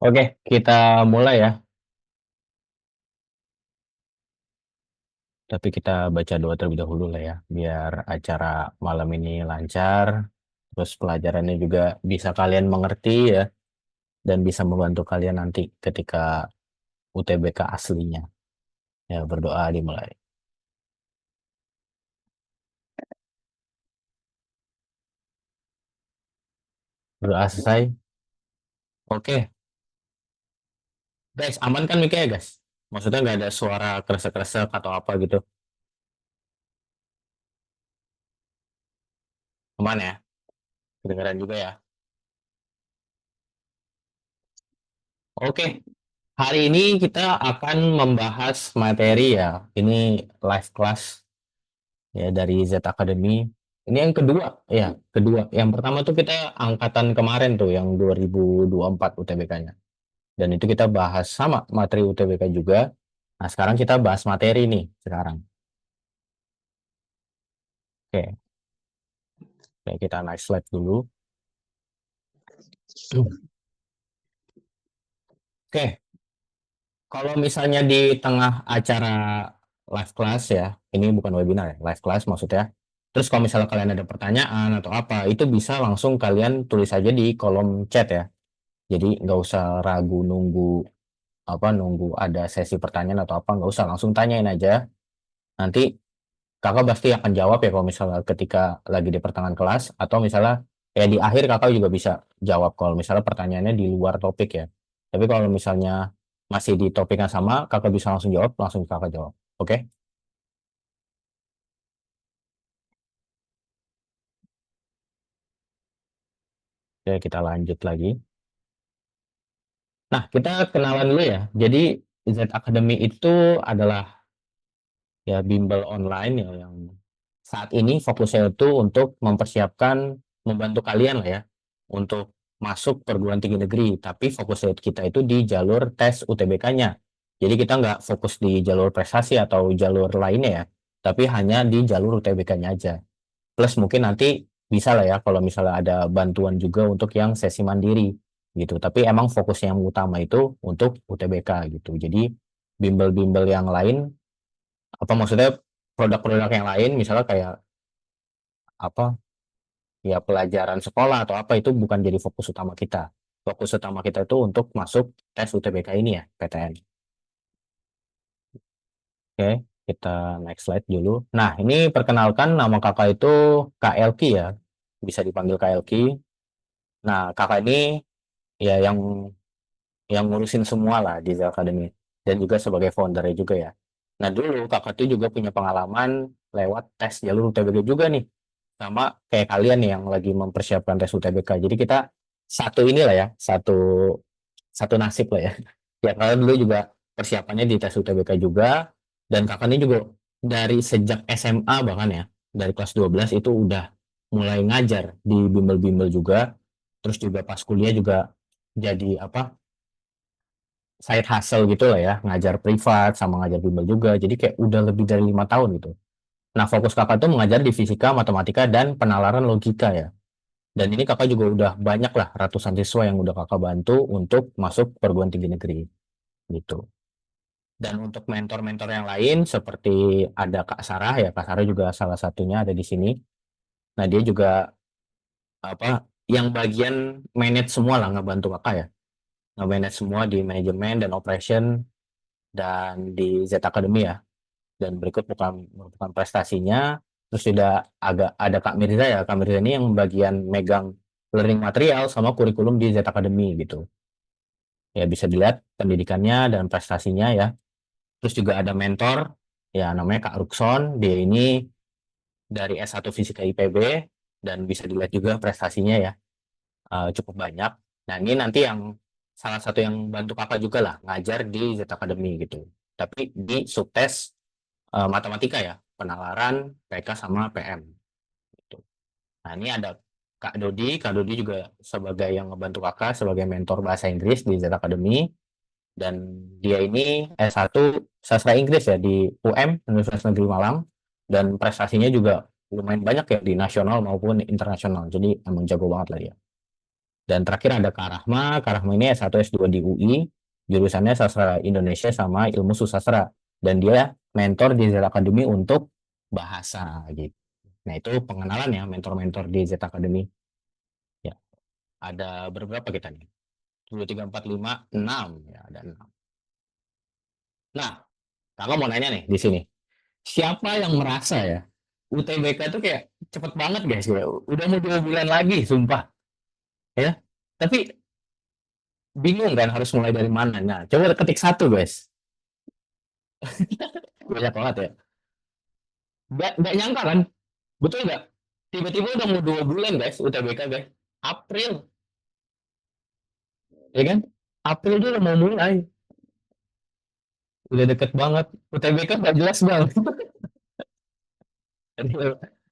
Oke, kita mulai ya. Tapi kita baca doa terlebih dahulu lah ya, biar acara malam ini lancar, terus pelajarannya juga bisa kalian mengerti ya, dan bisa membantu kalian nanti ketika UTBK aslinya. Ya, berdoa dimulai. Berdoa selesai. Oke, guys, aman kan mic ya guys? Maksudnya nggak ada suara kresek-kresek atau apa gitu. Aman ya? Kedengeran juga ya? Oke, hari ini kita akan membahas materi ya. Ini live class ya dari Z Academy. Ini yang kedua, ya, kedua. Yang pertama tuh kita angkatan kemarin tuh yang 2024 UTBK-nya. Dan itu kita bahas sama materi UTBK juga. Nah, sekarang kita bahas materi nih sekarang. Oke, oke, kita next slide dulu. Oke, kalau misalnya di tengah acara live class ya, ini bukan webinar ya, live class maksudnya. Terus kalau misalnya kalian ada pertanyaan atau apa, itu bisa langsung kalian tulis aja di kolom chat ya. Jadi nggak usah ragu nunggu ada sesi pertanyaan atau apa, nggak usah, langsung tanyain aja. Nanti kakak pasti akan jawab ya kalau misalnya ketika lagi di pertengahan kelas, atau misalnya ya di akhir kakak juga bisa jawab kalau misalnya pertanyaannya di luar topik ya. Tapi kalau misalnya masih di topik yang sama, kakak bisa langsung jawab, langsung kakak jawab. Oke? Oke, kita lanjut lagi. Nah, kita kenalan dulu ya. Jadi Z Academy itu adalah ya bimbel online ya yang saat ini fokusnya itu untuk mempersiapkan, membantu kalian lah ya untuk masuk perguruan tinggi negeri, tapi fokusnya kita itu di jalur tes UTBK-nya. Jadi kita nggak fokus di jalur prestasi atau jalur lainnya ya, tapi hanya di jalur UTBK-nya aja. Plus mungkin nanti bisa lah ya kalau misalnya ada bantuan juga untuk yang sesi mandiri gitu. Tapi emang fokusnya yang utama itu untuk UTBK gitu. Jadi bimbel-bimbel yang lain, apa maksudnya, produk-produk yang lain misalnya kayak apa ya, pelajaran sekolah atau apa, itu bukan jadi fokus utama kita. Fokus utama kita itu untuk masuk tes UTBK ini ya, PTN. Oke, kita next slide dulu. Nah, ini perkenalkan, nama kakak itu Kak Elki ya, bisa dipanggil Kak Elki. Nah, kakak ini ya yang ngurusin semua lah di Zel Academy, dan juga sebagai foundernya juga ya. Nah, dulu kakak tuh juga punya pengalaman lewat tes jalur UTBK juga nih, sama kayak kalian nih yang lagi mempersiapkan tes UTBK. Jadi kita satu inilah ya, satu satu nasib lah ya. Ya, kalian dulu juga persiapannya di tes UTBK juga, dan kakak ini juga dari sejak SMA bahkan ya, dari kelas 12 itu udah mulai ngajar di bimbel-bimbel juga. Terus juga pas kuliah juga jadi apa, side hustle gitu lah ya, ngajar privat sama ngajar bimbel juga. Jadi kayak udah lebih dari 5 tahun gitu. Nah, fokus kakak tuh mengajar di fisika, matematika, dan penalaran logika ya. Dan ini kakak juga udah banyak lah ratusan siswa yang udah kakak bantu untuk masuk perguruan tinggi negeri gitu. Dan untuk mentor-mentor yang lain seperti ada Kak Sarah ya, Kak Sarah juga salah satunya ada di sini. Nah, dia juga apa, yang bagian manage semua lah, ngebantu kakak ya, nge-manage semua di manajemen dan operation dan di Z Academy ya. Dan berikut merupakan prestasinya. Terus sudah agak ada Kak Mirza ya. Kak Mirza ini yang bagian megang learning material sama kurikulum di Z Academy gitu. Ya, bisa dilihat pendidikannya dan prestasinya ya. Terus juga ada mentor ya, namanya Kak Rukson. Dia ini dari S1 Fisika IPB, dan bisa dilihat juga prestasinya ya, cukup banyak. Nah, ini nanti yang salah satu yang bantu kakak juga lah ngajar di Z Academy gitu. Tapi di subtes matematika ya, penalaran, PK sama PM gitu. Nah, ini ada Kak Dodi juga sebagai yang ngebantu kakak sebagai mentor bahasa Inggris di Z Academy, dan dia ini S1 sastra Inggris ya di UM, Universitas Negeri Malang, dan prestasinya juga lumayan banyak ya di nasional maupun internasional. Jadi emang jago banget lah dia. Dan terakhir ada Kak Rahma. Kak Rahma ini S1 S2 di UI, jurusannya Sastra Indonesia sama Ilmu Susastra. Dan dia mentor di Z Academy untuk bahasa gitu. Nah, itu pengenalan ya mentor-mentor di Z Academy. Ya, ada berapa kita nih? 2, 3, 4, 5, 6 ya, ada 6. Nah, kakak mau nanya nih di sini. Siapa yang merasa ya UTBK tuh kayak cepet banget guys ya. Udah mau 2 bulan lagi, sumpah ya. Tapi bingung kan harus mulai dari mana. Nah, coba ketik satu guys. Banyak banget ya. Nggak nyangka kan? Betul nggak? Tiba-tiba udah mau 2 bulan guys UTBK guys. April, ya kan? April tuh udah mau mulai. Udah deket banget. UTBK nggak jelas banget.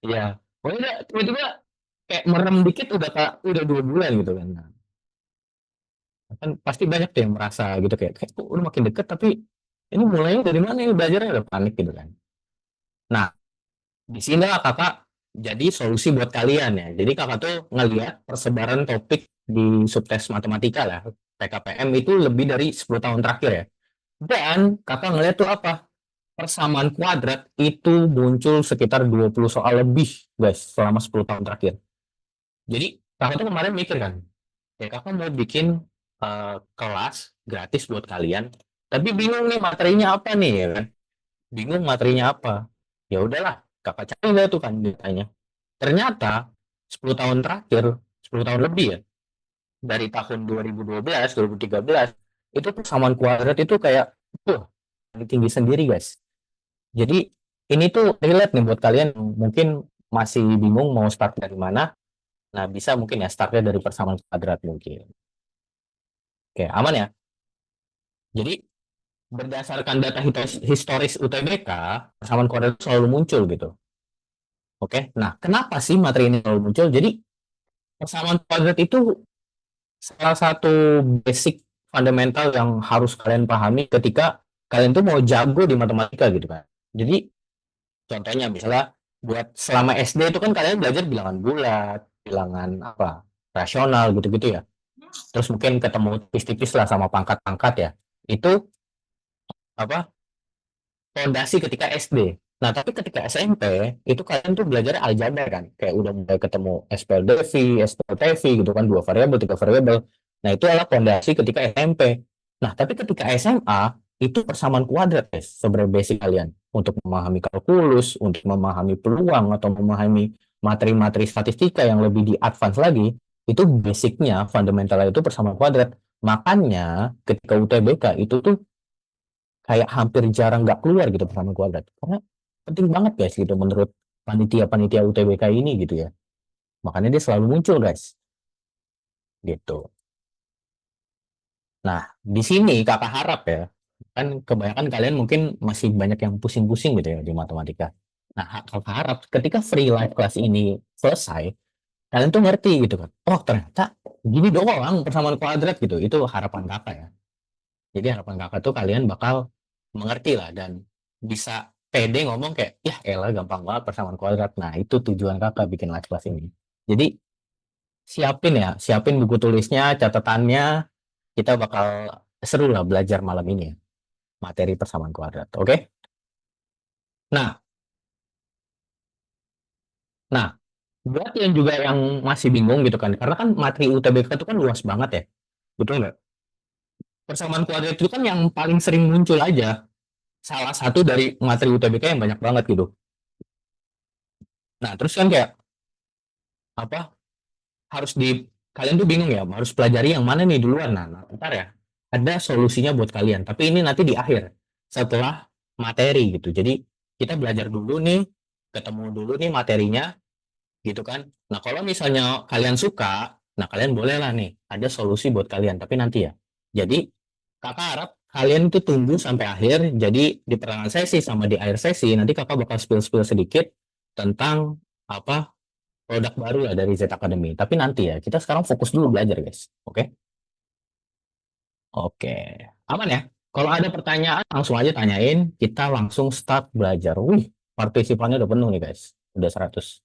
Ya, pokoknya tiba-tiba kayak merem dikit udah udah 2 bulan gitu kan. Nah, kan pasti banyak tuh yang merasa gitu kayak kok udah makin deket tapi ini mulainya dari mana ini belajarnya udah panik gitu kan. Nah, di sini lah kakak jadi solusi buat kalian ya. Jadi kakak tuh ngeliat persebaran topik di subtes matematika lah, PKPM itu lebih dari 10 tahun terakhir ya. Dan kakak ngeliat tuh apa? Persamaan kuadrat itu muncul sekitar 20 soal lebih guys selama 10 tahun terakhir. Jadi kakak tuh kemarin mikir kan, ya kakak mau bikin kelas gratis buat kalian, tapi bingung nih materinya apa nih ya kan? Bingung materinya apa? Ya udahlah, kakak cari deh tuh kan ditanya. Ternyata 10 tahun terakhir, 10 tahun lebih ya, dari tahun 2012, 2013, itu persamaan kuadrat itu kayak, wah, tinggi sendiri guys. Jadi ini tuh relate nih buat kalian yang mungkin masih bingung mau start dari mana. Nah, bisa mungkin ya startnya dari persamaan kuadrat mungkin. Oke, aman ya? Jadi berdasarkan data historis UTBK, persamaan kuadrat itu selalu muncul gitu. Oke, nah kenapa sih materi ini selalu muncul? Jadi persamaan kuadrat itu salah satu basic fundamental yang harus kalian pahami ketika kalian tuh mau jago di matematika gitu kan. Jadi contohnya misalnya buat selama SD itu kan kalian belajar bilangan bulat, bilangan apa, rasional gitu-gitu ya. Terus mungkin ketemu tipis-tipis lah sama pangkat-pangkat ya. Itu apa fondasi ketika SD. Nah, tapi ketika SMP, itu kalian tuh belajar aljabar kan. Kayak udah mulai ketemu SPLDV, SPLTV gitu kan, 2 variabel, 3 variabel. Nah, itu adalah fondasi ketika SMP. Nah, tapi ketika SMA, itu persamaan kuadrat, guys. Sebenarnya basic kalian. Untuk memahami kalkulus, untuk memahami peluang, atau memahami materi-materi statistika yang lebih di advance lagi, itu basicnya, fundamentalnya itu persamaan kuadrat. Makanya, ketika UTBK, itu tuh kayak hampir jarang nggak keluar gitu persamaan kuadrat karena penting banget guys gitu menurut panitia-panitia UTBK ini gitu ya, makanya dia selalu muncul guys gitu. Nah, di sini kakak harap ya, kan kebanyakan kalian mungkin masih banyak yang pusing-pusing gitu ya di matematika. Nah, kakak harap ketika free live class ini selesai, kalian tuh ngerti gitu kan, oh ternyata gini doang persamaan kuadrat gitu. Itu harapan kakak ya. Jadi harapan kakak tuh kalian bakal mengerti lah dan bisa pede ngomong kayak, ya elah gampang banget persamaan kuadrat. Nah, itu tujuan kakak bikin live class ini. Jadi siapin ya, siapin buku tulisnya, catatannya, kita bakal seru lah belajar malam ini ya, materi persamaan kuadrat. Oke? Nah, nah, buat yang juga yang masih bingung gitu kan, karena kan materi UTBK itu kan luas banget ya, betul nggak? Persamaan kuadrat itu kan yang paling sering muncul aja, salah satu dari materi UTBK yang banyak banget gitu. Nah, terus kan kayak apa harus di kalian tuh bingung ya harus pelajari yang mana nih duluan. Nah, ntar ya ada solusinya buat kalian tapi ini nanti di akhir setelah materi gitu. Jadi kita belajar dulu nih, ketemu dulu nih materinya gitu kan. Nah, kalau misalnya kalian suka, nah kalian boleh lah nih ada solusi buat kalian tapi nanti ya. Jadi kakak harap kalian itu tunggu sampai akhir. Jadi di pertengahan sesi sama di akhir sesi nanti kakak bakal spill-spill sedikit tentang apa produk baru lah dari Z Academy. Tapi nanti ya, kita sekarang fokus dulu belajar, guys. Oke? Oke. Aman ya? Kalau ada pertanyaan, langsung aja tanyain. Kita langsung start belajar. Wih, partisipannya udah penuh nih, guys. Udah 100.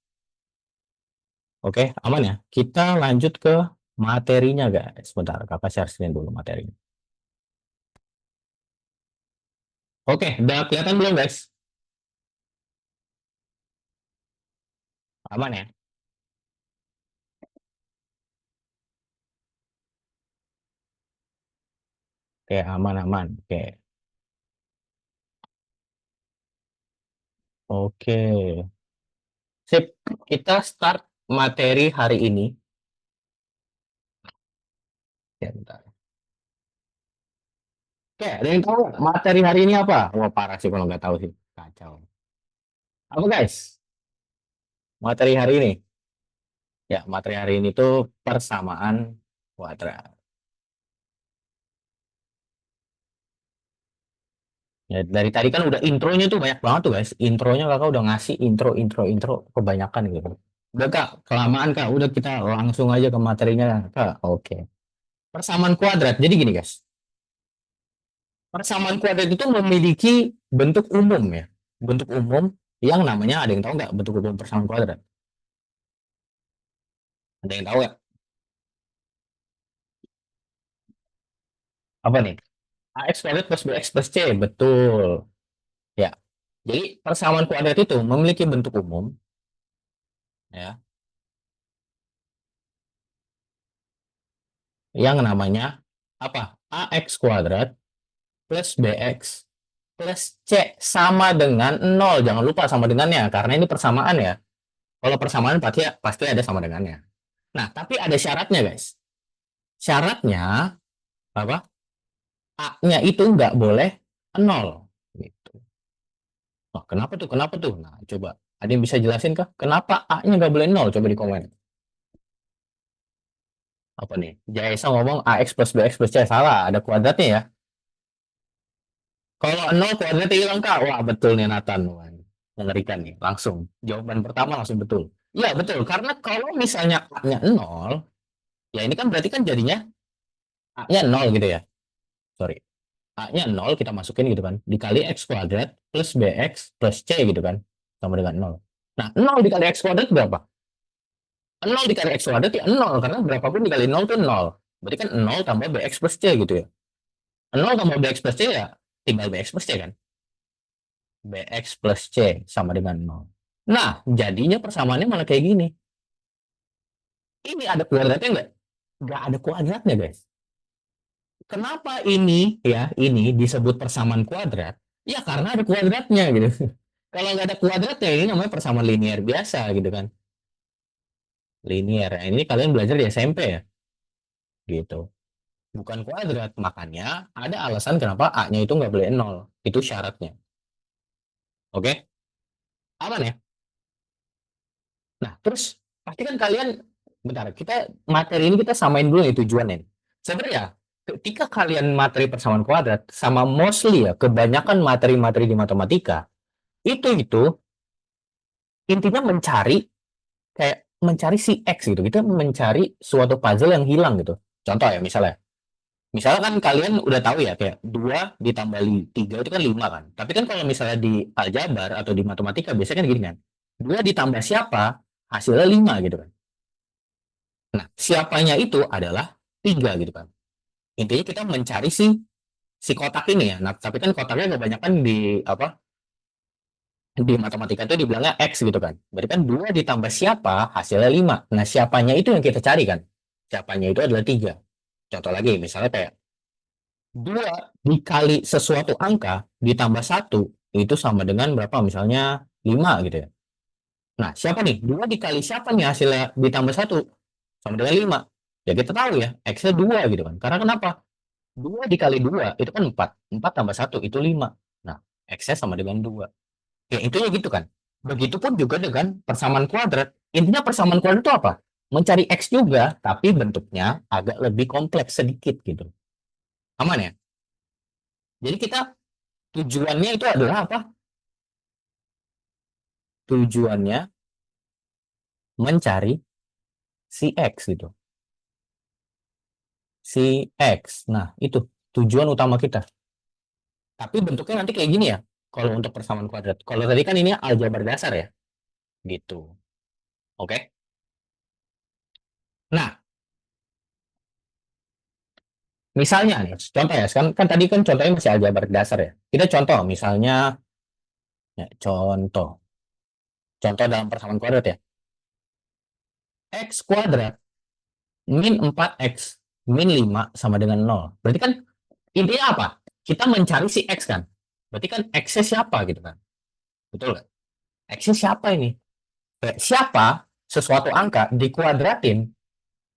Oke, aman ya? Kita lanjut ke materinya guys. Sebentar, kakak share screen dulu materinya. Oke, udah kelihatan belum guys? Aman ya? Oke, aman-aman. Oke. Oke. Sip, kita start materi hari ini. Ya, bentar. Oke, ada yang tahu nggak materi hari ini apa? Wah, parah sih kalau nggak tahu sih. Kacau. Apa guys? Materi hari ini? Ya, materi hari ini tuh persamaan kuadrat. Ya, dari tadi kan udah intronya tuh banyak banget tuh guys. Intronya kakak udah ngasih intro kebanyakan gitu. Udah kak, kelamaan kak. Udah kita langsung aja ke materinya kak. Oke. Persamaan kuadrat. Jadi gini guys. Persamaan kuadrat itu memiliki bentuk umum ya. Bentuk umum yang namanya, ada yang tahu nggak bentuk umum persamaan kuadrat? Ada yang tahu ya? Apa nih? AX kuadrat plus BX plus C. Betul. Ya. Jadi persamaan kuadrat itu memiliki bentuk umum ya, yang namanya apa? AX kuadrat plus BX plus C sama dengan nol. Jangan lupa sama dengannya, karena ini persamaan ya. Kalau persamaan pasti ada sama dengannya. Nah, tapi ada syaratnya, guys. Syaratnya apa? A-nya itu nggak boleh nol. Gitu. Oh, kenapa tuh? Kenapa tuh? Nah, coba. Ada yang bisa jelasin kah? Kenapa A-nya nggak boleh nol? Coba di komen. Apa nih? Jaisa ngomong AX plus BX plus C. Salah, ada kuadratnya ya. Kalau nol kuadratnya hilang kak. Wah, betul nih Nathan. Wah, mengerikan nih. Langsung. Jawaban pertama langsung betul. Iya, betul. Karena kalau misalnya A-nya nol, ya ini kan berarti kan jadinya A-nya nol gitu ya. Sorry. A-nya nol kita masukin gitu kan. Dikali X kuadrat plus BX plus C gitu kan. Sama dengan nol. Nah, nol dikali X kuadrat berapa? Nol dikali X kuadrat ya nol. Karena berapapun dikali nol itu nol. Berarti kan nol tambah BX plus C gitu ya. Nol tambah BX plus C ya tinggal BX plus C kan. BX plus C sama dengan nol. Nah, jadinya persamaannya malah kayak gini. Ini ada kuadratnya nggak? Nggak ada kuadratnya, guys. Kenapa ini disebut persamaan kuadrat? Ya karena ada kuadratnya gitu. Kalau nggak ada kuadratnya ini namanya persamaan linear biasa gitu kan. Linear. Nah, ini kalian belajar di SMP ya, gitu. Bukan kuadrat. Makanya ada alasan kenapa A-nya itu nggak boleh nol. Itu syaratnya. Oke? Aman ya? Nah, terus pasti kan kalian, bentar, kita materi ini kita samain dulu nih tujuannya. Sebenarnya ketika kalian materi persamaan kuadrat sama mostly ya kebanyakan materi-materi di matematika itu intinya mencari, kayak mencari si X gitu. Kita mencari suatu puzzle yang hilang gitu. Contoh ya misalnya kan kalian udah tahu ya kayak 2 ditambah 3 itu kan 5 kan. Tapi kan kalau misalnya di aljabar atau di matematika biasanya kan gini kan. 2 ditambah siapa hasilnya 5 gitu kan. Nah, siapanya itu adalah 3 gitu kan. Intinya kita mencari si kotak ini ya. Nah, tapi kan kotaknya kebanyakan di matematika itu dibilangnya X gitu kan. Berarti kan 2 ditambah siapa hasilnya 5. Nah, siapanya itu yang kita cari kan. Siapanya itu adalah 3. Contoh lagi misalnya kayak 2 dikali sesuatu angka ditambah satu itu sama dengan berapa? Misalnya 5 gitu ya. Nah, siapa nih? 2 dikali siapa nih hasilnya ditambah satu sama dengan 5. Ya kita tahu ya, X-nya 2 gitu kan. Karena kenapa? 2 dikali 2 itu kan 4. 4 tambah satu itu 5. Nah, X-nya sama dengan 2. Ya, intinya gitu kan. Begitupun juga dengan persamaan kuadrat. Intinya persamaan kuadrat itu apa? Mencari X juga, tapi bentuknya agak lebih kompleks sedikit gitu. Aman ya? Jadi kita tujuannya itu adalah apa? Tujuannya mencari si X gitu. Si X. Nah, itu tujuan utama kita. Tapi bentuknya nanti kayak gini ya. Kalau untuk persamaan kuadrat. Kalau tadi kan ini aljabar dasar ya. Gitu. Oke. Nah, Misalnya nih, contoh ya, kan tadi kan contohnya masih aljabar dasar ya. Kita contoh, misalnya, ya, contoh dalam persamaan kuadrat ya. X kuadrat min 4x min 5 sama dengan 0. Berarti kan intinya apa? Kita mencari si X kan. Berarti kan X-nya siapa gitu kan. Betul nggak? X-nya siapa ini? Siapa sesuatu angka dikuadratin,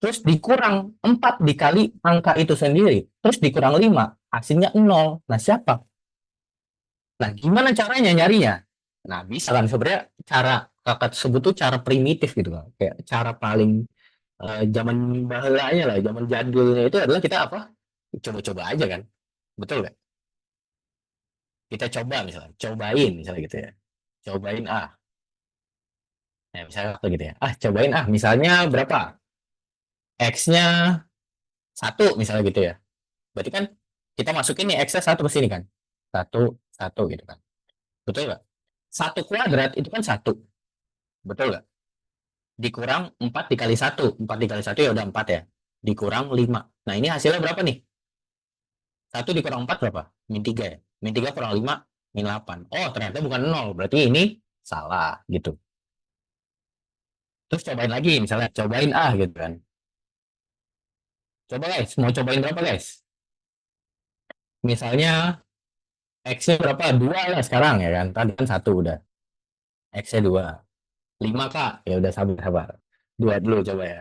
terus dikurang 4 dikali angka itu sendiri, terus dikurang 5, hasilnya 0. Nah, siapa? Nah, gimana caranya nyarinya? Nah, bisa kan sebenarnya cara kakak sebut tuh cara primitif gitu kan. Kayak cara paling zaman bahilanya lah, zaman jadulnya itu adalah kita apa? Coba-coba aja kan. Betul nggak? Kita coba misalnya, cobain misalnya gitu ya. Cobain ah. Nah, misalnya waktu gitu ya. Ah, cobain ah, misalnya berapa? X-nya 1 misalnya gitu ya. Berarti kan kita masukin nih X-nya 1 ke sini kan. Satu, satu gitu kan. Betul nggak? Satu kuadrat itu kan 1. Betul nggak? Dikurang 4 dikali 1. 4 dikali 1 ya udah 4 ya. Dikurang 5. Nah, ini hasilnya berapa nih? 1 dikurang 4 berapa? Min 3 ya. Min 3 kurang 5, min 8. Oh, ternyata bukan 0. Berarti ini salah gitu. Terus cobain lagi misalnya. Cobain ah gitu kan. Coba guys, mau cobain berapa guys? Misalnya X-nya berapa? 2 lah sekarang ya kan. Tadi kan 1 udah. X-nya 2. 5 Kak. Ya udah sabar-sabar. 2 dulu coba ya.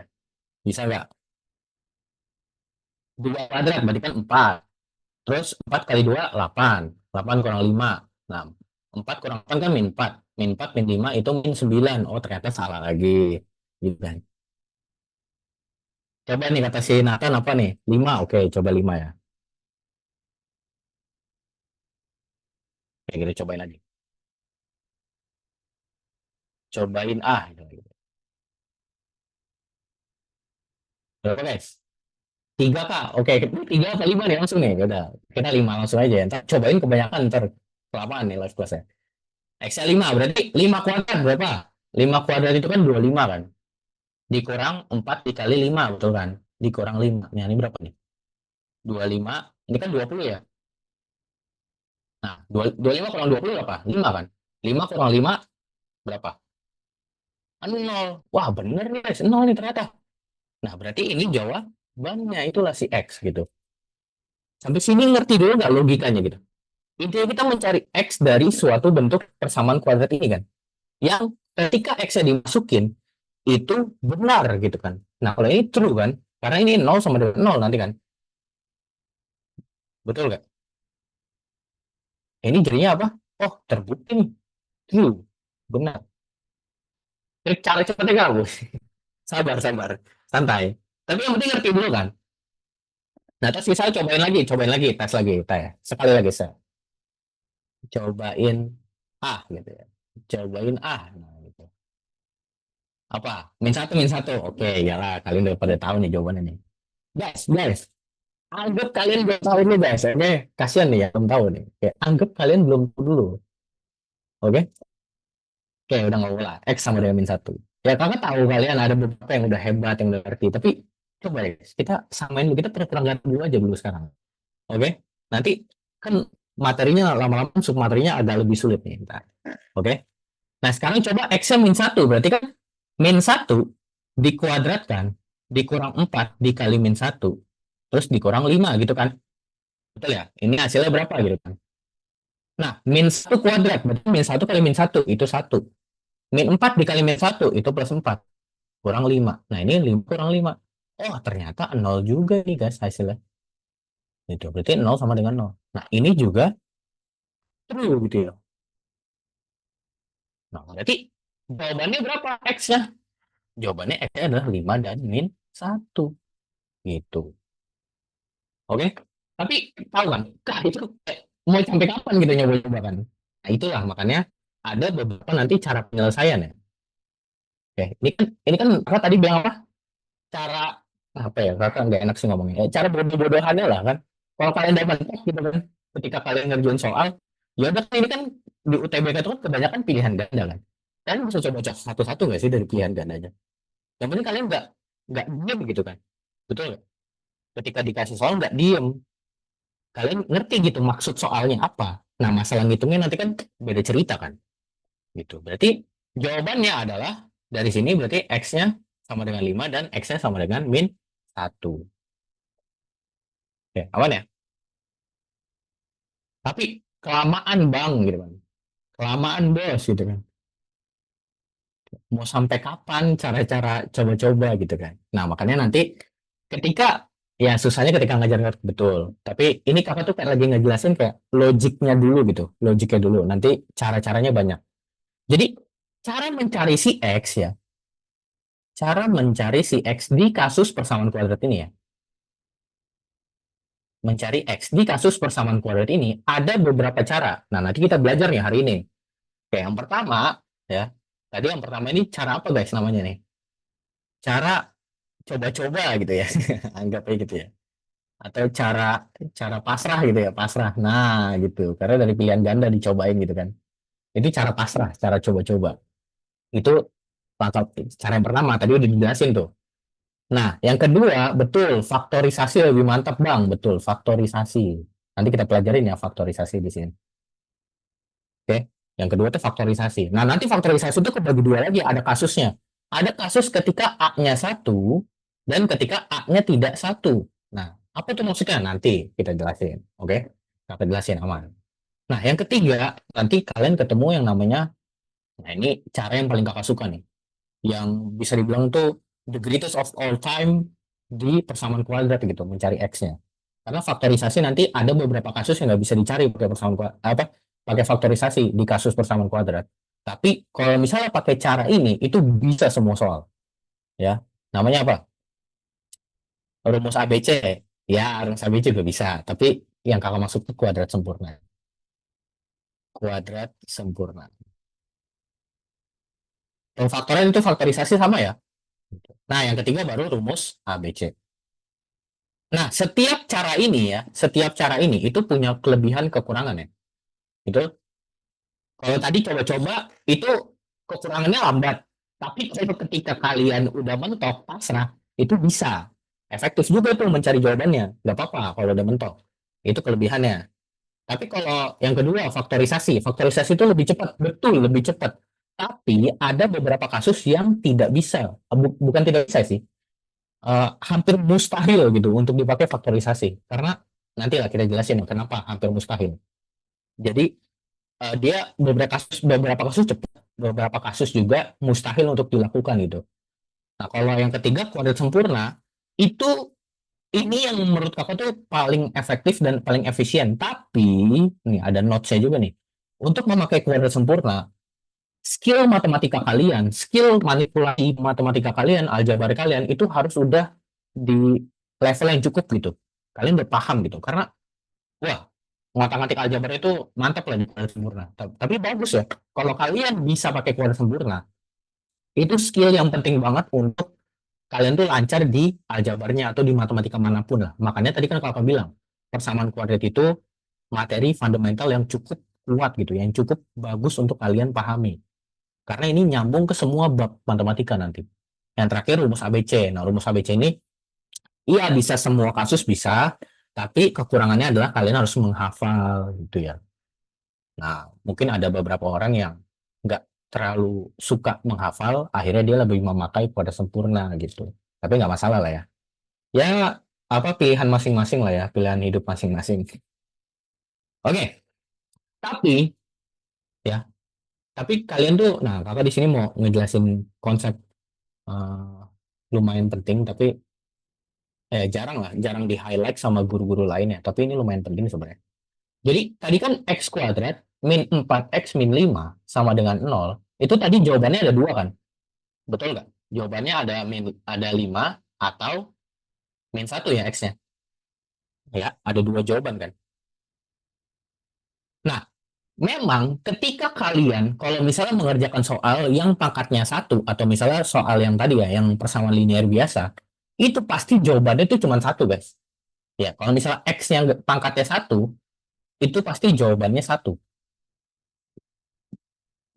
Bisa nggak? 2 kuadrat berarti kan 4. Terus 4 kali 2, 8. 8 kurang 5. Nah, 4 kurang 8 kan min 4. Min 4, min 5 itu min 9. Oh, ternyata salah lagi. Gitu kan. Coba nih kata si Nathan apa nih? 5. Oke, coba 5 ya. Oke, kita cobain lagi. Cobain ah. Gitu. Berapa guys? 3 Kak. Oke, 3 apa 5 nih langsung nih. Ya udah, kita 5 langsung aja. Ntar cobain kebanyakan ntar kelamaan nih live class-nya. X-nya 5, berarti 5 kuadrat berapa? 5 kuadrat itu kan 25 kan? Dikurang 4 dikali 5, betul kan? Dikurang 5. Nah, ini berapa nih? 25, ini kan 20 ya? Nah, 25 kurang 20 berapa? 5 kan? 5 kurang 5 berapa? Kan 0. Wah, bener nih guys, 0 nih ternyata. Nah, berarti ini jawabannya itulah si X gitu. Sampai sini ngerti dulu nggak logikanya gitu? Intinya kita mencari X dari suatu bentuk persamaan kuadrat ini kan. Yang ketika X-nya dimasukin, itu benar gitu kan. Nah, kalau ini true kan, karena ini 0 sama dengan 0 nanti kan. Betul nggak? Ini jadinya apa? Oh, terbukti nih. True. Benar. Trik cara cepetnya kamu. Sabar, sabar. Santai. Tapi yang penting ngerti dulu kan. Nah, terus misalnya cobain lagi, tes lagi, tes. Sekali lagi, saya. Cobain ah gitu ya. Cobain ah. Nah, gitu. Apa? Min satu, min satu. Oke, iyalah. Kalian udah pada tahu nih jawabannya nih. Guys, guys. Anggap kalian belum tahu nih, guys. Oke, kasihan nih ya, belum tahu nih. Oke, anggap kalian belum tahu dulu. Oke? Oke, udah nggak boleh. X sama dengan min satu. Ya, kakak tahu kalian ada beberapa yang udah hebat, yang udah ngerti. Tapi coba ya, guys. Kita samain dulu. Kita perang dulu aja dulu sekarang. Oke? Nanti kan materinya lama-lama sub materinya agak lebih sulit nih. Ntar. Oke? Nah, sekarang coba X-nya min satu. Berarti kan min satu dikuadratkan, dikurang 4 dikali min satu, terus dikurang 5 gitu kan. Betul ya? Ini hasilnya berapa gitu kan. Nah, min satu kuadrat, berarti min satu kali min satu itu satu. Min 4 dikali min satu itu plus 4. Kurang 5. Nah, ini 5 kurang 5. Oh, ternyata 0 juga nih guys hasilnya. Itu berarti 0 sama dengan 0. Nah, ini juga true gitu ya. Nah, berarti jawabannya berapa X-nya? Jawabannya X-nya adalah 5 dan min satu. Gitu. Oke? Tapi tahu kan, Kak, itu mau sampai kapan gitu nyoba-nyoba kan? Nah, itulah makanya ada beberapa nanti cara penyelesaian ya. Oke, ini kan kakak tadi bilang apa? Cara apa ya? Kakak nggak enak sih ngomongnya. Cara bodoh-bodohannya lah kan. Kalau kalian dapat tes gitu kan, ketika kalian ngerjain soal, ya udah kan ini kan di UTBK itu kan kebanyakan pilihan ganda kan. Kalian bisa coba cek satu-satu nggak sih dari pilihan gandanya? Yang penting kalian nggak diam gitu kan. Betul nggak? Ketika dikasih soal nggak diem, kalian ngerti gitu maksud soalnya apa. Nah, masalah ngitungnya nanti kan beda cerita kan, gitu. Berarti jawabannya adalah dari sini berarti X-nya sama dengan 5 dan X-nya sama dengan min 1. Oke, aman ya? Tapi kelamaan bang gitu kan. Kelamaan bos gitu kan. Mau sampai kapan cara-cara coba-coba gitu kan. Nah, makanya nanti ketika ya susahnya ketika ngajar betul. Tapi ini kakak tuh kayak lagi ngejelasin kayak logiknya dulu gitu. Logiknya dulu. Nanti cara-caranya banyak. Jadi cara mencari si X ya. Cara mencari si X di kasus persamaan kuadrat ini ya. Mencari X di kasus persamaan kuadrat ini ada beberapa cara. Nah, nanti kita belajar nih hari ini. Oke, yang pertama ya. Tadi yang pertama ini cara apa guys namanya nih? Cara coba-coba gitu ya. Anggap aja gitu ya. Atau cara cara pasrah gitu ya, pasrah. Nah, gitu. Karena dari pilihan ganda dicobain gitu kan. Itu cara pasrah, cara coba-coba. Itu cara yang pertama tadi udah dijelasin tuh. Nah, yang kedua, betul, faktorisasi lebih mantap, Bang. Betul, faktorisasi. Nanti kita pelajarin ya faktorisasi di sini. Oke. Yang kedua itu faktorisasi. Nah, nanti faktorisasi itu kebagi dua lagi, ada kasusnya. Ada kasus ketika A-nya satu dan ketika A-nya tidak satu. Nah, apa itu maksudnya? Nanti kita jelasin. Oke? Kita jelasin aman. Nah, yang ketiga, nanti kalian ketemu yang namanya, nah ini cara yang paling kakak suka nih. Yang bisa dibilang tuh the greatest of all time di persamaan kuadrat gitu, mencari X-nya. Karena faktorisasi nanti ada beberapa kasus yang nggak bisa dicari pakai persamaan kuadrat, apa, pakai faktorisasi di kasus persamaan kuadrat. Tapi kalau misalnya pakai cara ini, itu bisa semua soal. Ya, namanya apa? Rumus ABC. Ya, rumus ABC juga bisa. Tapi yang kakak maksud itu kuadrat sempurna. Kuadrat sempurna. Yang faktoran itu faktorisasi sama ya. Nah, yang ketiga baru rumus ABC. Nah, setiap cara ini itu punya kelebihan kekurangan ya. Itu kalau tadi coba-coba itu kekurangannya lambat. Tapi kalau ketika kalian udah mentok pasrah, itu bisa efektif juga tuh mencari jawabannya. Gak apa-apa kalau udah mentok. Itu kelebihannya. Tapi kalau yang kedua faktorisasi itu lebih cepat, betul lebih cepat. Tapi ada beberapa kasus yang tidak bisa, bukan tidak bisa sih, hampir mustahil gitu untuk dipakai faktorisasi. Karena nanti lah kita jelasin kenapa hampir mustahil. Jadi dia beberapa kasus cepat, beberapa kasus juga mustahil untuk dilakukan gitu. Nah, kalau yang ketiga kuadrat sempurna itu ini yang menurut kakak tuh paling efektif dan paling efisien. Tapi nih ada notes-nya juga nih. Untuk memakai kuadrat sempurna, skill matematika kalian, skill manipulasi matematika kalian, aljabar kalian itu harus udah di level yang cukup gitu. Kalian udah paham gitu. Karena wah, ngotak-ngatik aljabar itu mantap lah di kuadrat sempurna. Tapi bagus ya. Kalau kalian bisa pakai kuadrat sempurna, itu skill yang penting banget untuk kalian tuh lancar di aljabarnya atau di matematika manapun lah. Makanya tadi kan kakak bilang, persamaan kuadrat itu materi fundamental yang cukup kuat gitu, yang cukup bagus untuk kalian pahami. Karena ini nyambung ke semua bab matematika nanti. Yang terakhir rumus ABC. Nah, rumus ABC ini iya bisa semua kasus bisa, tapi kekurangannya adalah kalian harus menghafal gitu ya. Nah, mungkin ada beberapa orang yang nggak terlalu suka menghafal, akhirnya dia lebih memakai pada sempurna gitu. Tapi nggak masalah lah ya. Ya, apa pilihan masing-masing lah ya, pilihan hidup masing-masing. Oke, tapi ya, tapi kalian tuh, nah kakak di sini mau ngejelasin konsep eh, lumayan penting, tapi jarang lah, jarang di highlight sama guru-guru lainnya. Tapi ini lumayan penting sebenarnya. Jadi tadi kan x kuadrat min 4x min 5 sama dengan 0. Itu tadi jawabannya ada dua kan? Betul nggak? Jawabannya ada 5 atau min satu ya x-nya. Ya, ada dua jawaban kan? Nah, memang ketika kalian kalau misalnya mengerjakan soal yang pangkatnya satu atau misalnya soal yang tadi ya, yang persamaan linear biasa, itu pasti jawabannya itu cuma satu guys. Ya, kalau misalnya x yang pangkatnya satu, itu pasti jawabannya satu.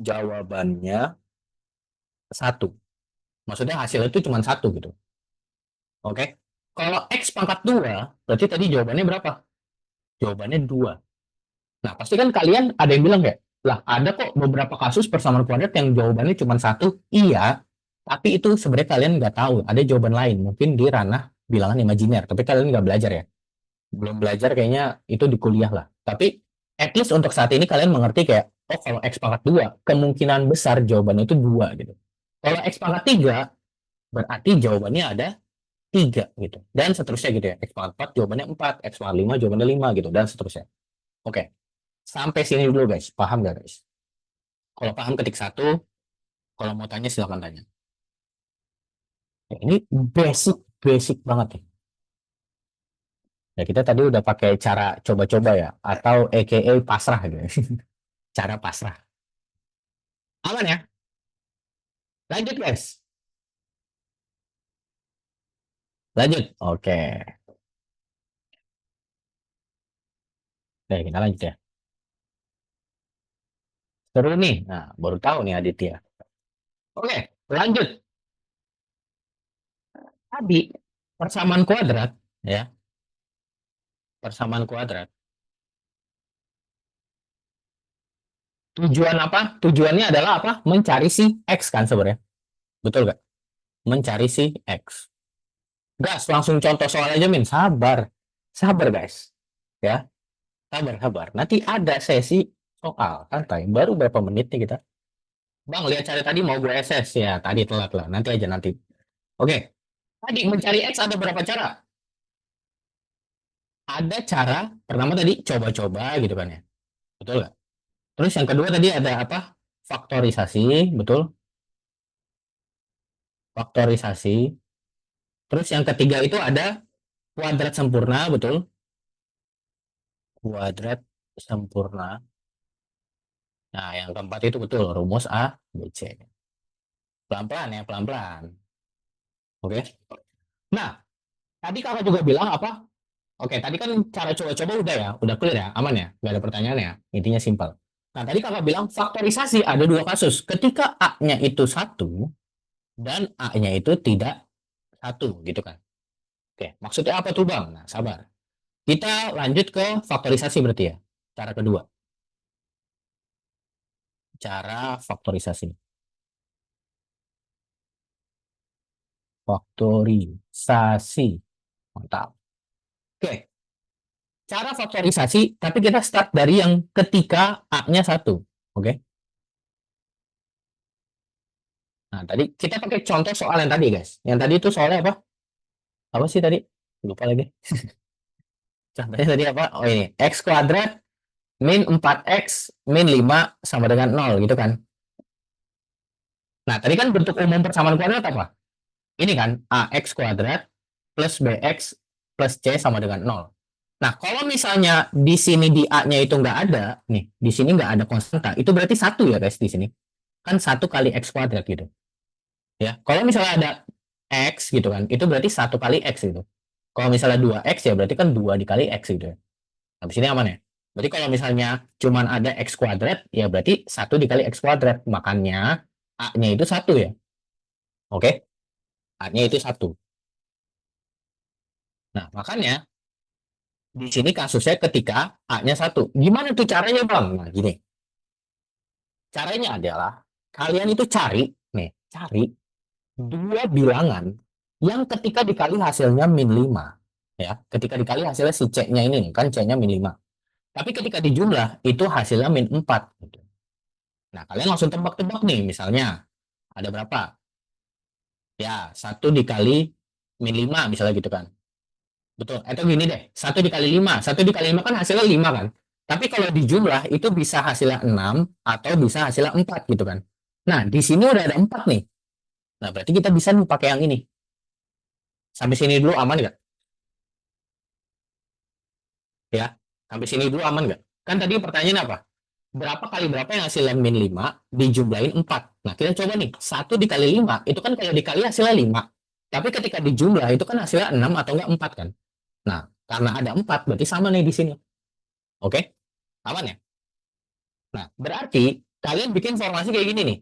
Jawabannya satu. Maksudnya hasilnya itu cuma satu gitu. Oke? Kalau X pangkat 2, berarti tadi jawabannya berapa? Jawabannya 2. Nah, pasti kan kalian ada yang bilang kayak, lah ada kok beberapa kasus persamaan kuadrat yang jawabannya cuma satu. Iya, tapi itu sebenarnya kalian nggak tahu. Ada jawaban lain, mungkin di ranah bilangan imajiner. Tapi kalian nggak belajar ya. Belum belajar kayaknya itu di kuliah lah. Tapi at least untuk saat ini kalian mengerti kayak, oh kalau X pangkat 2, kemungkinan besar jawabannya itu 2 gitu. Kalau X pangkat 3, berarti jawabannya ada 3 gitu. Dan seterusnya gitu ya. X pangkat 4 jawabannya 4, X pangkat 5 jawabannya 5 gitu, dan seterusnya. Oke, sampai sini dulu guys. Paham gak guys? Kalau paham ketik satu, kalau mau tanya silahkan tanya. Ya, ini basic basic banget ya. Ya kita tadi udah pakai cara coba-coba ya, atau AKA pasrah gitu ya. Cara pasrah. Aman ya? Lanjut guys. Lanjut. Oke. Oke, kita lanjut ya. Seru nih. Nah, baru tahu nih Aditya. Oke, lanjut. Tadi persamaan kuadrat ya, persamaan kuadrat. Tujuan apa? Tujuannya adalah apa? Mencari si X kan sebenarnya. Betul gak? Mencari si X. Gas, langsung contoh soal aja Min. Sabar. Sabar guys. Ya, sabar, sabar. Nanti ada sesi soal. Santai. Baru berapa menit nih kita. Bang, lihat cari tadi mau gue SS. Ya, tadi telat lah. Nanti aja nanti. Oke. Tadi mencari X ada berapa cara? Ada cara, pertama tadi coba-coba gitu kan ya. Betul nggak? Terus yang kedua tadi ada apa? Faktorisasi, betul? Faktorisasi. Terus yang ketiga itu ada kuadrat sempurna, betul? Kuadrat sempurna. Nah, yang keempat itu betul, rumus A, B, C. Pelan-pelan ya, pelan-pelan. Oke. Nah, tadi kakak juga bilang apa? Oke, tadi kan cara coba-coba udah ya, udah clear ya, aman ya, nggak ada pertanyaan ya, intinya simpel. Nah, tadi kakak bilang faktorisasi ada dua kasus. Ketika A-nya itu satu dan A-nya itu tidak satu, gitu kan. Oke, maksudnya apa tuh Bang? Nah, sabar. Kita lanjut ke faktorisasi berarti ya. Cara kedua, cara faktorisasi. Faktorisasi. Mantap. Oke, cara faktorisasi, tapi kita start dari yang ketika A-nya satu. Oke. Nah, tadi kita pakai contoh soal yang tadi, guys. Yang tadi itu soalnya apa? Apa sih tadi? Lupa lagi. Contohnya tadi apa? Oh ini, X kuadrat min 4X min 5 sama dengan 0 gitu kan. Nah, tadi kan bentuk umum persamaan kuadrat apa? Ini kan AX kuadrat plus BX plus C sama dengan 0. Nah, kalau misalnya di sini di A-nya itu nggak ada, nih, di sini nggak ada konstanta, itu berarti satu ya guys di sini. Kan satu kali X kuadrat gitu. Ya, kalau misalnya ada X gitu kan, itu berarti satu kali X gitu. Kalau misalnya 2X ya berarti kan 2 dikali X gitu ya. Habis ini aman ya? Berarti kalau misalnya cuman ada X kuadrat, ya berarti satu dikali X kuadrat. Makanya A-nya itu satu ya. Oke? A-nya itu satu. Nah, makanya di sini kasusnya ketika A-nya satu. Gimana tuh caranya Bang? Nah, gini. Caranya adalah kalian itu cari, nih, cari dua bilangan yang ketika dikali hasilnya min 5. Ya, ketika dikali hasilnya si C-nya ini, kan C-nya min 5. Tapi ketika dijumlah, itu hasilnya min 4. Gitu. Nah, kalian langsung tebak-tebak nih, misalnya, ada berapa? Ya, satu dikali min 5, misalnya gitu kan. Betul, atau gini deh, satu dikali 5 kan hasilnya 5 kan. Tapi kalau dijumlah, itu bisa hasilnya 6, atau bisa hasilnya 4 gitu kan. Nah, di sini udah ada 4 nih. Nah, berarti kita bisa nih pakai yang ini. Sampai sini dulu aman nggak? Ya, sampai sini dulu aman nggak? Kan tadi pertanyaan apa? Berapa kali berapa yang hasilnya min 5 dijumlahin 4. Nah, kita coba nih. Satu dikali 5 itu kan kayak dikali hasilnya 5. Tapi ketika dijumlah itu kan hasilnya 6 atau enggak 4 kan? Nah, karena ada 4 berarti sama nih di sini. Oke? Aman ya? Nah, berarti kalian bikin formasi kayak gini nih.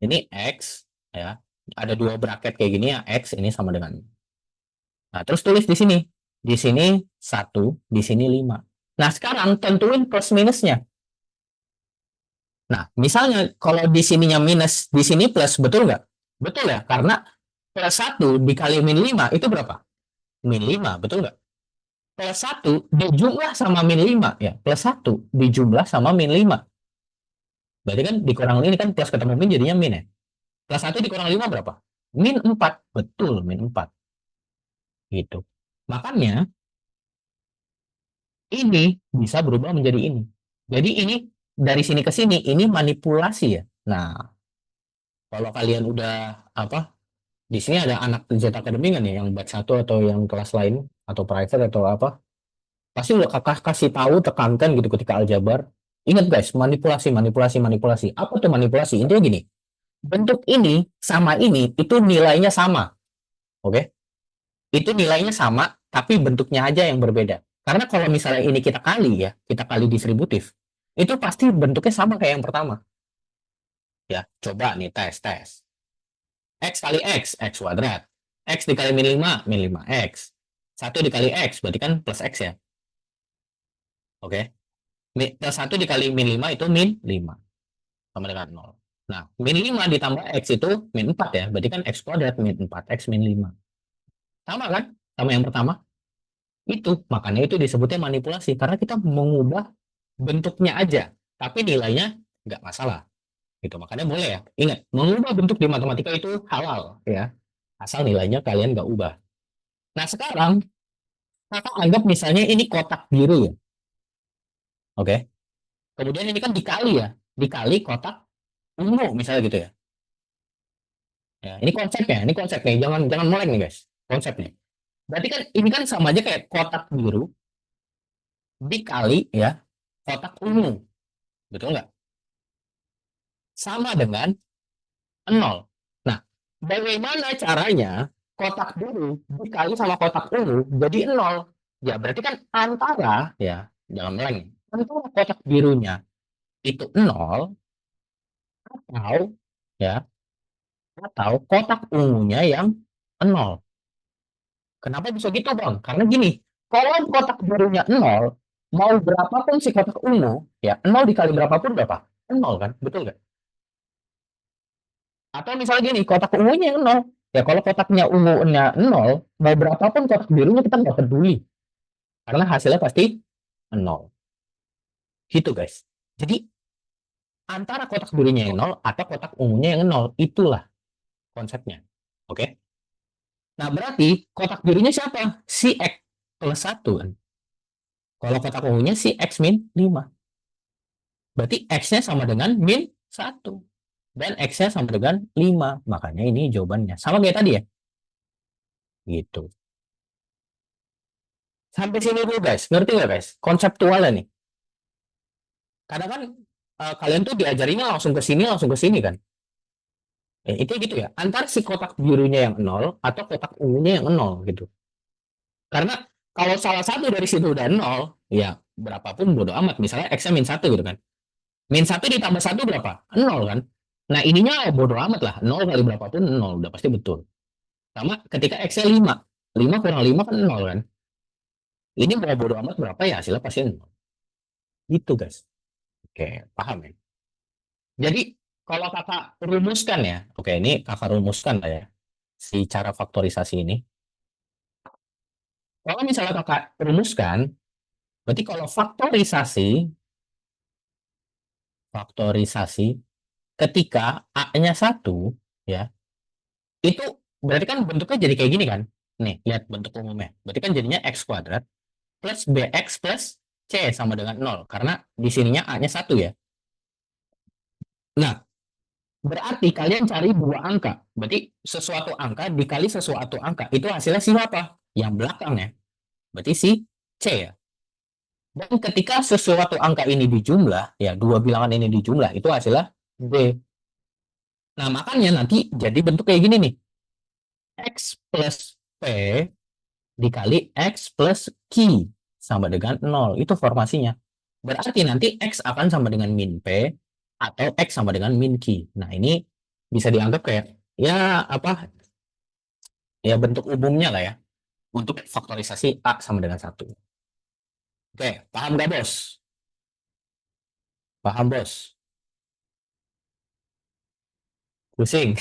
Ini X ya. Ada dua bracket kayak gini ya, X ini sama dengan Nah, terus tulis di sini. Di sini 1, di sini 5. Nah, sekarang tentuin plus minusnya. Nah, misalnya kalau di sininya minus, di sini plus, betul nggak? Betul ya, karena plus 1 dikali min 5 itu berapa? Min 5, betul nggak? Plus 1 dijumlah sama min 5 ya. Plus 1 dijumlah sama min 5. Berarti kan dikurang ini kan plus ketemu min jadinya min ya. Plus 1 dikurang 5 berapa? Min 4. Betul, min 4. Gitu. Makanya ini bisa berubah menjadi ini. Jadi ini dari sini ke sini ini manipulasi ya. Nah, kalau kalian udah apa? Di sini ada anak Z Academy kan ya yang batch 1 atau yang kelas lain atau private atau apa? Pasti udah kakak kasih tahu tekankan gitu ketika aljabar. Ingat guys, manipulasi, manipulasi, manipulasi. Apa tuh manipulasi? Intinya gini, bentuk ini sama ini itu nilainya sama. Oke? Itu nilainya sama, tapi bentuknya aja yang berbeda. Karena kalau misalnya ini kita kali ya, kita kali distributif, itu pasti bentuknya sama kayak yang pertama. Ya, coba nih tes. X kali X, X kuadrat. X dikali min 5 X. 1 dikali X, berarti kan plus X ya. Oke. Plus 1 dikali min 5 itu min 5. Sama dengan 0. Nah, min 5 ditambah X itu min 4 ya. Berarti kan X kuadrat min 4, X min 5. Sama kan? Sama yang pertama. Itu, makanya itu disebutnya manipulasi. Karena kita mengubah bentuknya aja. Tapi nilainya nggak masalah. Gitu. Makanya boleh ya. Ingat, mengubah bentuk di matematika itu halal. Ya. Asal nilainya kalian nggak ubah. Nah, sekarang kakak anggap misalnya ini kotak biru ya. Oke. Kemudian ini kan dikali ya. Dikali kotak ungu misalnya gitu ya. Ya, ini konsepnya. Jangan jangan meleng nih guys. Konsepnya. Berarti kan ini kan sama aja kayak kotak biru dikali ya kotak ungu. Betul nggak? Sama dengan nol. Nah, bagaimana caranya kotak biru dikali sama kotak ungu jadi nol? Ya, berarti kan antara ya, jangan meleng. Antara kotak birunya itu nol atau ya atau kotak ungunya yang nol. Kenapa bisa gitu bang? Karena gini, kalau kotak birunya nol, mau berapapun si kotak ungu, ya nol dikali berapapun berapa? Nol kan, betul nggak? Atau misalnya gini, kotak ungunya yang nol, ya kalau kotaknya ungunya nol, mau berapapun kotak birunya kita nggak peduli, karena hasilnya pasti nol. Gitu guys. Jadi antara kotak birunya yang nol atau kotak ungunya yang nol, itulah konsepnya. Oke? Nah berarti kotak birunya siapa? Si X plus 1 kan. Kalau kotak ungunya si X min 5. Berarti X-nya sama dengan min 1. Dan X-nya sama dengan 5. Makanya ini jawabannya. Sama kayak tadi ya. Gitu. Sampai sini dulu guys. Ngerti nggak guys? Konseptualnya nih. Kadang kan kalian tuh diajarinnya langsung ke sini kan. Itu gitu ya. Antara si kotak birunya yang nol atau kotak ungunya yang nol gitu. Karena kalau salah satu dari situ udah nol, ya berapapun bodo amat. Misalnya X-nya min 1 gitu kan. Min 1 ditambah 1 berapa? Nol kan. Nah ininya bodo amat lah. Nol kali berapapun nol. Udah pasti betul. Sama ketika X-nya 5. 5 kurang 5 kan nol kan. Ini mau bodo amat berapa ya hasilnya pasti nol. Gitu guys. Oke, paham ya? Jadi kalau kakak rumuskan ya. Oke, ini kakak rumuskan lah ya. Si cara faktorisasi ini. Kalau misalnya kakak rumuskan, berarti kalau faktorisasi ketika A-nya 1 ya, itu berarti kan bentuknya jadi kayak gini kan. Nih, lihat bentuk umumnya. Berarti kan jadinya X kuadrat plus BX plus C sama dengan 0. Karena di sininya A-nya 1 ya. Nah, berarti kalian cari dua angka. Berarti sesuatu angka dikali sesuatu angka. Itu hasilnya siapa? Yang belakangnya. Berarti si C ya. Dan ketika sesuatu angka ini dijumlah, ya dua bilangan ini dijumlah, itu hasilnya B. Nah, makanya nanti jadi bentuk kayak gini nih. X plus P dikali X plus Q sama dengan 0. Itu formasinya. Berarti nanti X akan sama dengan min P atau X sama dengan min Q. Nah, ini bisa dianggap kayak ya apa ya bentuk umumnya lah ya. untuk faktorisasi A sama dengan satu. Oke, paham nggak bos? Paham bos? Pusing?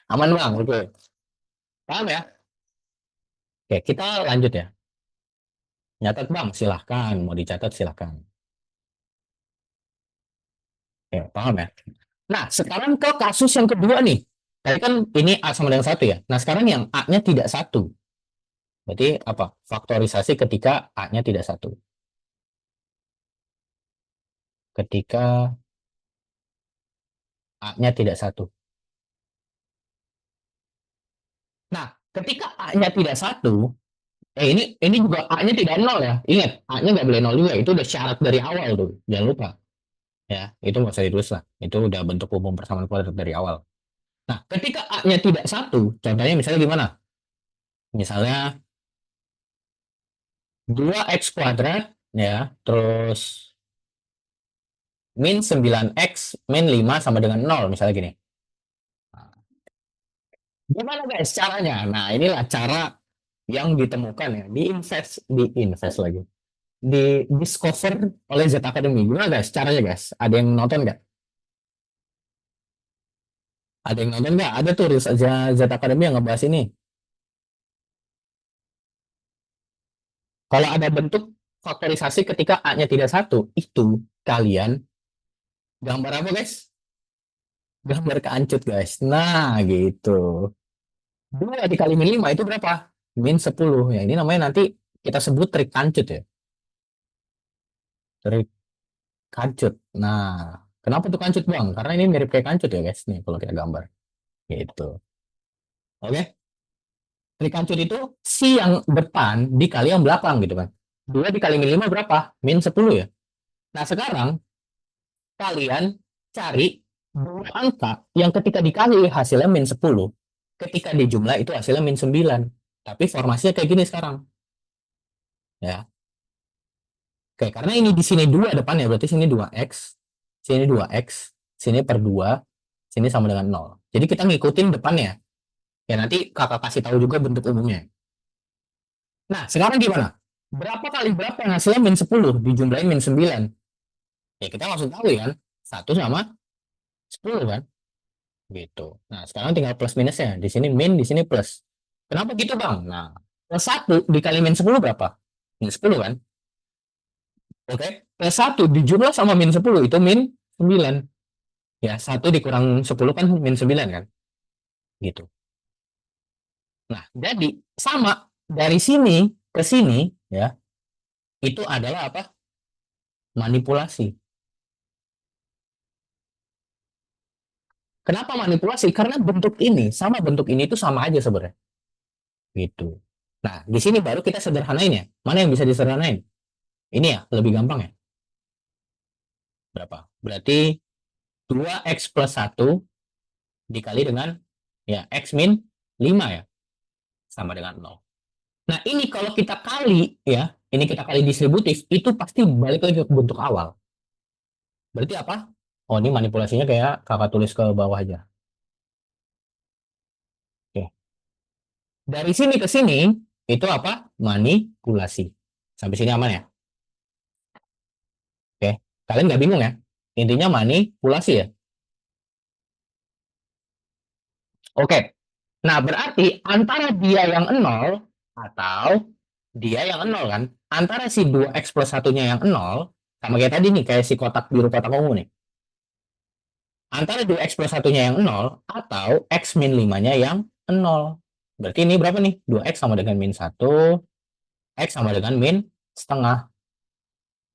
Aman bang? Oke. Paham ya? Oke, kita lanjut ya. Nyatat bang, silahkan. Mau dicatat silahkan. Oke, paham ya? Nah, sekarang ke kasus yang kedua nih. Tadi kan ini A sama dengan satu ya. Nah, sekarang yang A-nya tidak satu. Berarti apa? Faktorisasi ketika A-nya tidak satu. Ketika A-nya tidak satu. Nah, ketika A-nya tidak satu, ini juga A-nya tidak nol ya. Ingat, A-nya nggak boleh nol juga. Itu udah syarat dari awal tuh. Jangan lupa. Ya, itu nggak usah ditulis lah. Itu udah bentuk umum persamaan kuadrat dari awal. Nah, ketika A-nya tidak satu, contohnya misalnya gimana? Misalnya 2x kuadrat, ya, terus min 9x min 5 sama dengan nol misalnya gini. Gimana guys caranya? Nah, inilah cara yang ditemukan ya, di invest lagi. Di discover oleh Z Academy. Gimana guys caranya guys? Ada yang nonton nggak? Ada yang nonton nggak? Ada tuh Reels aja Z Academy yang ngebahas ini. Kalau ada bentuk faktorisasi ketika A-nya tidak satu, itu kalian gambar apa guys? Gambar keancut guys. Nah, gitu. 2 dikali min 5 itu berapa? Min 10. Ya, ini namanya nanti kita sebut trik kancut ya. Trik kancut. Nah, kenapa tuh kancut bang? Karena ini mirip kayak kancut ya guys. Nih kalau kita gambar. Gitu. Oke. Trik kancut itu si yang depan dikali yang belakang gitu kan. 2 dikali min 5 berapa? Min 10 ya. Nah, sekarang kalian cari dua angka yang ketika dikali hasilnya min 10. Ketika dijumlah itu hasilnya min 9. Tapi formasinya kayak gini sekarang. Ya. Oke, karena ini di sini 2 depannya, berarti sini 2x, sini 2x, sini per 2, sini sama dengan 0. Jadi kita ngikutin depannya. Ya nanti kakak kasih tahu juga bentuk umumnya. Nah, sekarang gimana? Berapa kali berapa yang hasilnya min 10 dijumlahin min 9? Ya kita langsung tahu ya kan. 1 sama 10 kan? Gitu. Nah, sekarang tinggal plus minusnya. Di sini min, di sini plus. Kenapa gitu, Bang? Nah, plus 1 dikali min 10 berapa? Min 10 kan? Oke. Plus 1 dijumlah sama min 10 itu min 9. Ya, 1 dikurang 10 kan min 9 kan? Gitu. Nah, jadi sama dari sini ke sini ya, itu adalah apa? Manipulasi. Kenapa manipulasi? Karena bentuk ini sama bentuk ini itu sama aja sebenarnya. Gitu. Nah, di sini baru kita sederhanain ya. Mana yang bisa disederhanain? Ini ya, lebih gampang ya. Berapa? Berarti 2x plus 1 dikali dengan ya x min 5 ya, sama dengan 0. Nah, ini kalau kita kali ya, ini kita kali distributif, itu pasti balik lagi ke bentuk awal. Berarti apa? Oh, ini manipulasinya kayak kakak tulis ke bawah aja. Oke. Dari sini ke sini, itu apa? Manipulasi. Sampai sini aman ya? Oke. Kalian nggak bingung ya? Intinya manipulasi ya? Oke. Nah, berarti antara dia yang 0 atau dia yang 0 kan? Antara si 2x plus satunya yang 0, sama kayak tadi nih, kayak si kotak biru kotak ungu nih. Antara 2x plus satunya yang 0 atau x min 5-nya yang 0. Berarti ini berapa nih? 2x sama dengan min 1, x sama dengan min setengah.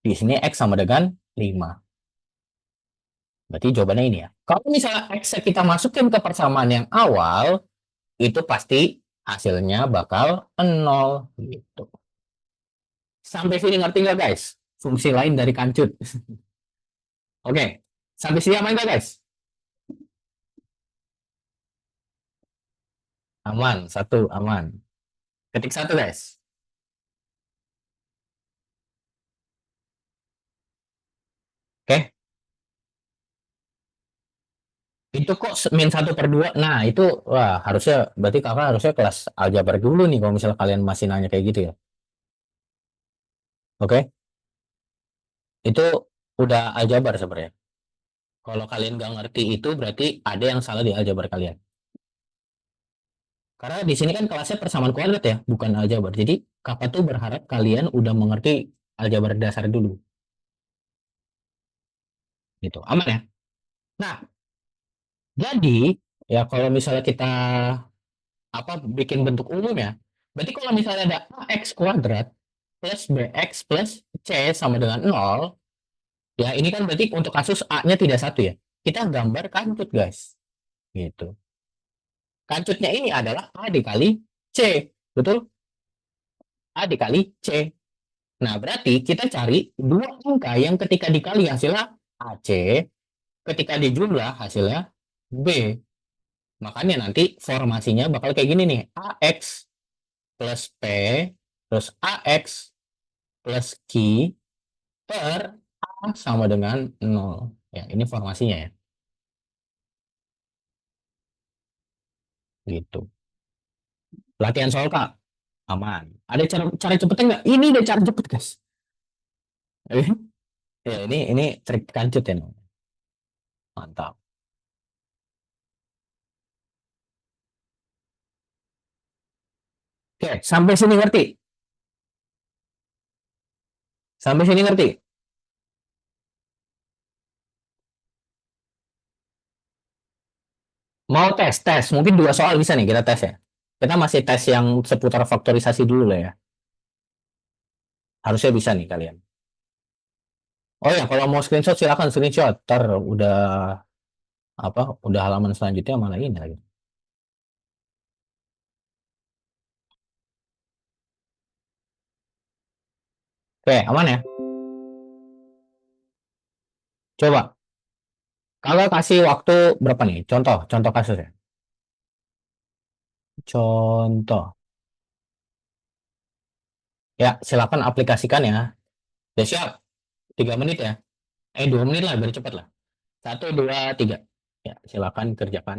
Di sini x sama dengan 5. Berarti jawabannya ini ya. Kalau misalnya x kita masukin ke persamaan yang awal, itu pasti hasilnya bakal 0 gitu. Sampai sini ngerti nggak guys? Fungsi lain dari kancut. Oke, sampai sini aman nggak guys? Aman, satu aman. Ketik satu guys. Oke, Itu kok min 1/2? Nah, itu wah harusnya berarti kakak harusnya kelas aljabar dulu nih kalau misalnya kalian masih nanya kayak gitu ya. Oke, itu udah aljabar sebenarnya. Kalau kalian nggak ngerti itu berarti ada yang salah di aljabar kalian. Karena di sini kan kelasnya persamaan kuadrat ya, bukan aljabar. Jadi kakak tuh berharap kalian udah mengerti aljabar dasar dulu, gitu. Aman ya? Nah, jadi ya kalau misalnya kita apa bikin bentuk umum ya, berarti kalau misalnya ada ax kuadrat plus bx plus c sama dengan 0, ya ini kan berarti untuk kasus a-nya tidak satu ya. Kita gambar kancut guys, gitu. Kancutnya ini adalah a dikali c, betul? A dikali c. Nah, berarti kita cari dua angka yang ketika dikali hasilnya AC, ketika dijumlah hasilnya B. Makanya nanti formasinya bakal kayak gini nih. AX plus P plus AX plus Q per A sama dengan 0. Ya, ini formasinya ya. Gitu. Latihan soal Kak. Aman. Ada cara cepetnya nggak? Ini ada cara cepet guys. Ya, ini trik kancut ya. Mantap. Oke, sampai sini ngerti? Sampai sini ngerti? Mau tes, tes. Mungkin dua soal bisa nih kita tes ya. Kita masih tes yang seputar faktorisasi dulu lah ya. Harusnya bisa nih kalian. Oh ya, kalau mau screenshot silakan screenshot. Ntar udah apa? Udah halaman selanjutnya malah ini lagi. Oke, aman ya? Coba. Kalau kasih waktu berapa nih? Contoh, contoh kasus ya. Contoh. Ya, silakan aplikasikan ya. Ya siap. 3 menit ya. 2 menit lah, biar cepat lah. 1, 2, 3. Ya, silakan kerjakan.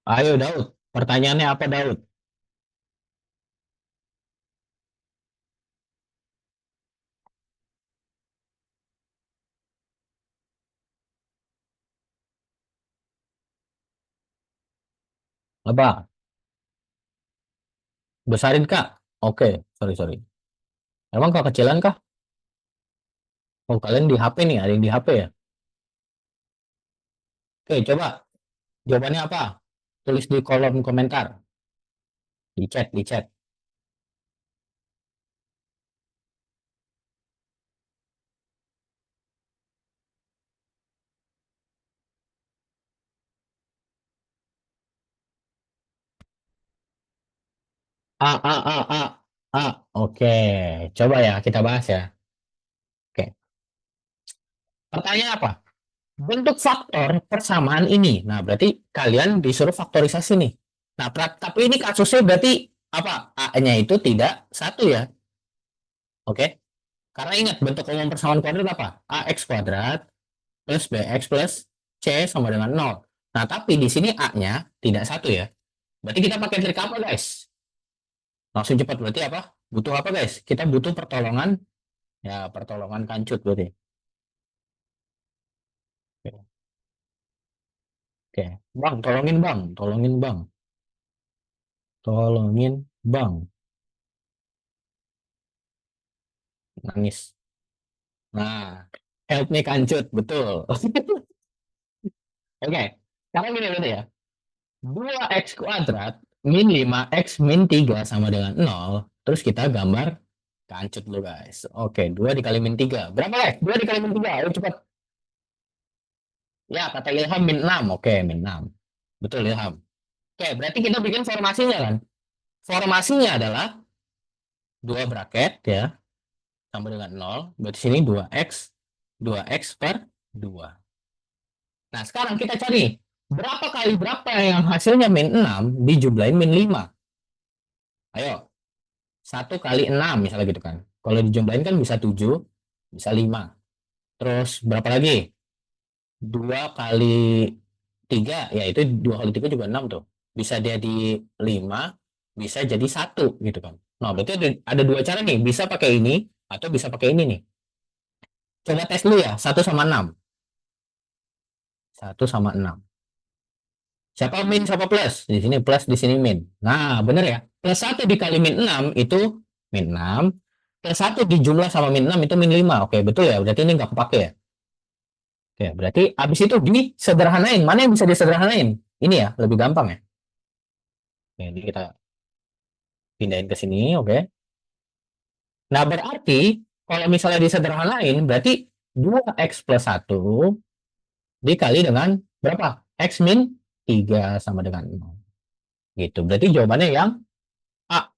Ayo Daud. Pertanyaannya apa Daud? Apa? Besarin Kak? Oke, sorry sorry. Emang kekecilan kah? Oh, kalian di HP nih, ada yang di HP ya? Oke, coba. Jawabannya apa? Tulis di kolom komentar. Di chat, di chat. A, A, A, A, A. Oke, coba ya, kita bahas ya. Oke, pertanyaan apa? Bentuk faktor persamaan ini. Nah, berarti kalian disuruh faktorisasi nih. Nah, tapi ini kasusnya berarti apa? A-nya itu tidak satu ya. Oke, karena ingat bentuk umum persamaan kuadrat apa? AX kuadrat plus BX plus C sama dengan 0. Nah, tapi di sini A-nya tidak satu ya. Berarti kita pakai trik apa, guys? Langsung cepat berarti apa? Butuh apa, guys? Kita butuh pertolongan, ya pertolongan kancut berarti. Oke. Oke. Bang, tolongin Bang, tolongin Bang. Tolongin Bang. Nangis. Nah, help me kancut, betul. Oke. Sekarang gini berarti ya. 2x kuadrat min 5x min 3 sama dengan 0. Terus kita gambar kancut dulu guys. Oke, 2 dikali min 3. Berapa guys? 2 dikali min 3. Ayo cepat. Ya, kata Ilham min 6. Oke, min 6. Betul Ilham. Oke, berarti kita bikin formasinya kan. Formasinya adalah 2 braket ya, sama dengan 0. Berarti sini 2x per 2. Nah, sekarang kita cari Berapa kali berapa yang hasilnya min 6 dijumlahin min 5? Ayo, 1 kali 6 misalnya gitu kan. Kalau dijumlahin kan bisa 7, bisa 5. Terus berapa lagi? 2 kali 3, ya itu 2 kali 3 juga 6 tuh. Bisa jadi 5, bisa jadi 1 gitu kan. Nah, berarti ada dua cara nih. Bisa pakai ini atau bisa pakai ini nih. Coba tes dulu ya, 1 sama 6. 1 sama 6. Siapa min, siapa plus? Di sini plus, di sini min. Nah, bener ya. Plus 1 dikali min 6 itu min 6. Plus 1 dijumlah sama min 6 itu min 5. Oke, betul ya. Berarti ini nggak kepake ya. Oke, berarti abis itu disederhanain. Mana yang bisa disederhanain? Ini ya, lebih gampang ya. Oke, ini kita pindahin ke sini, oke. Nah, berarti kalau misalnya disederhanain, berarti 2x plus 1 dikali dengan berapa? X min 3 sama dengan 0. Gitu. Berarti jawabannya yang A.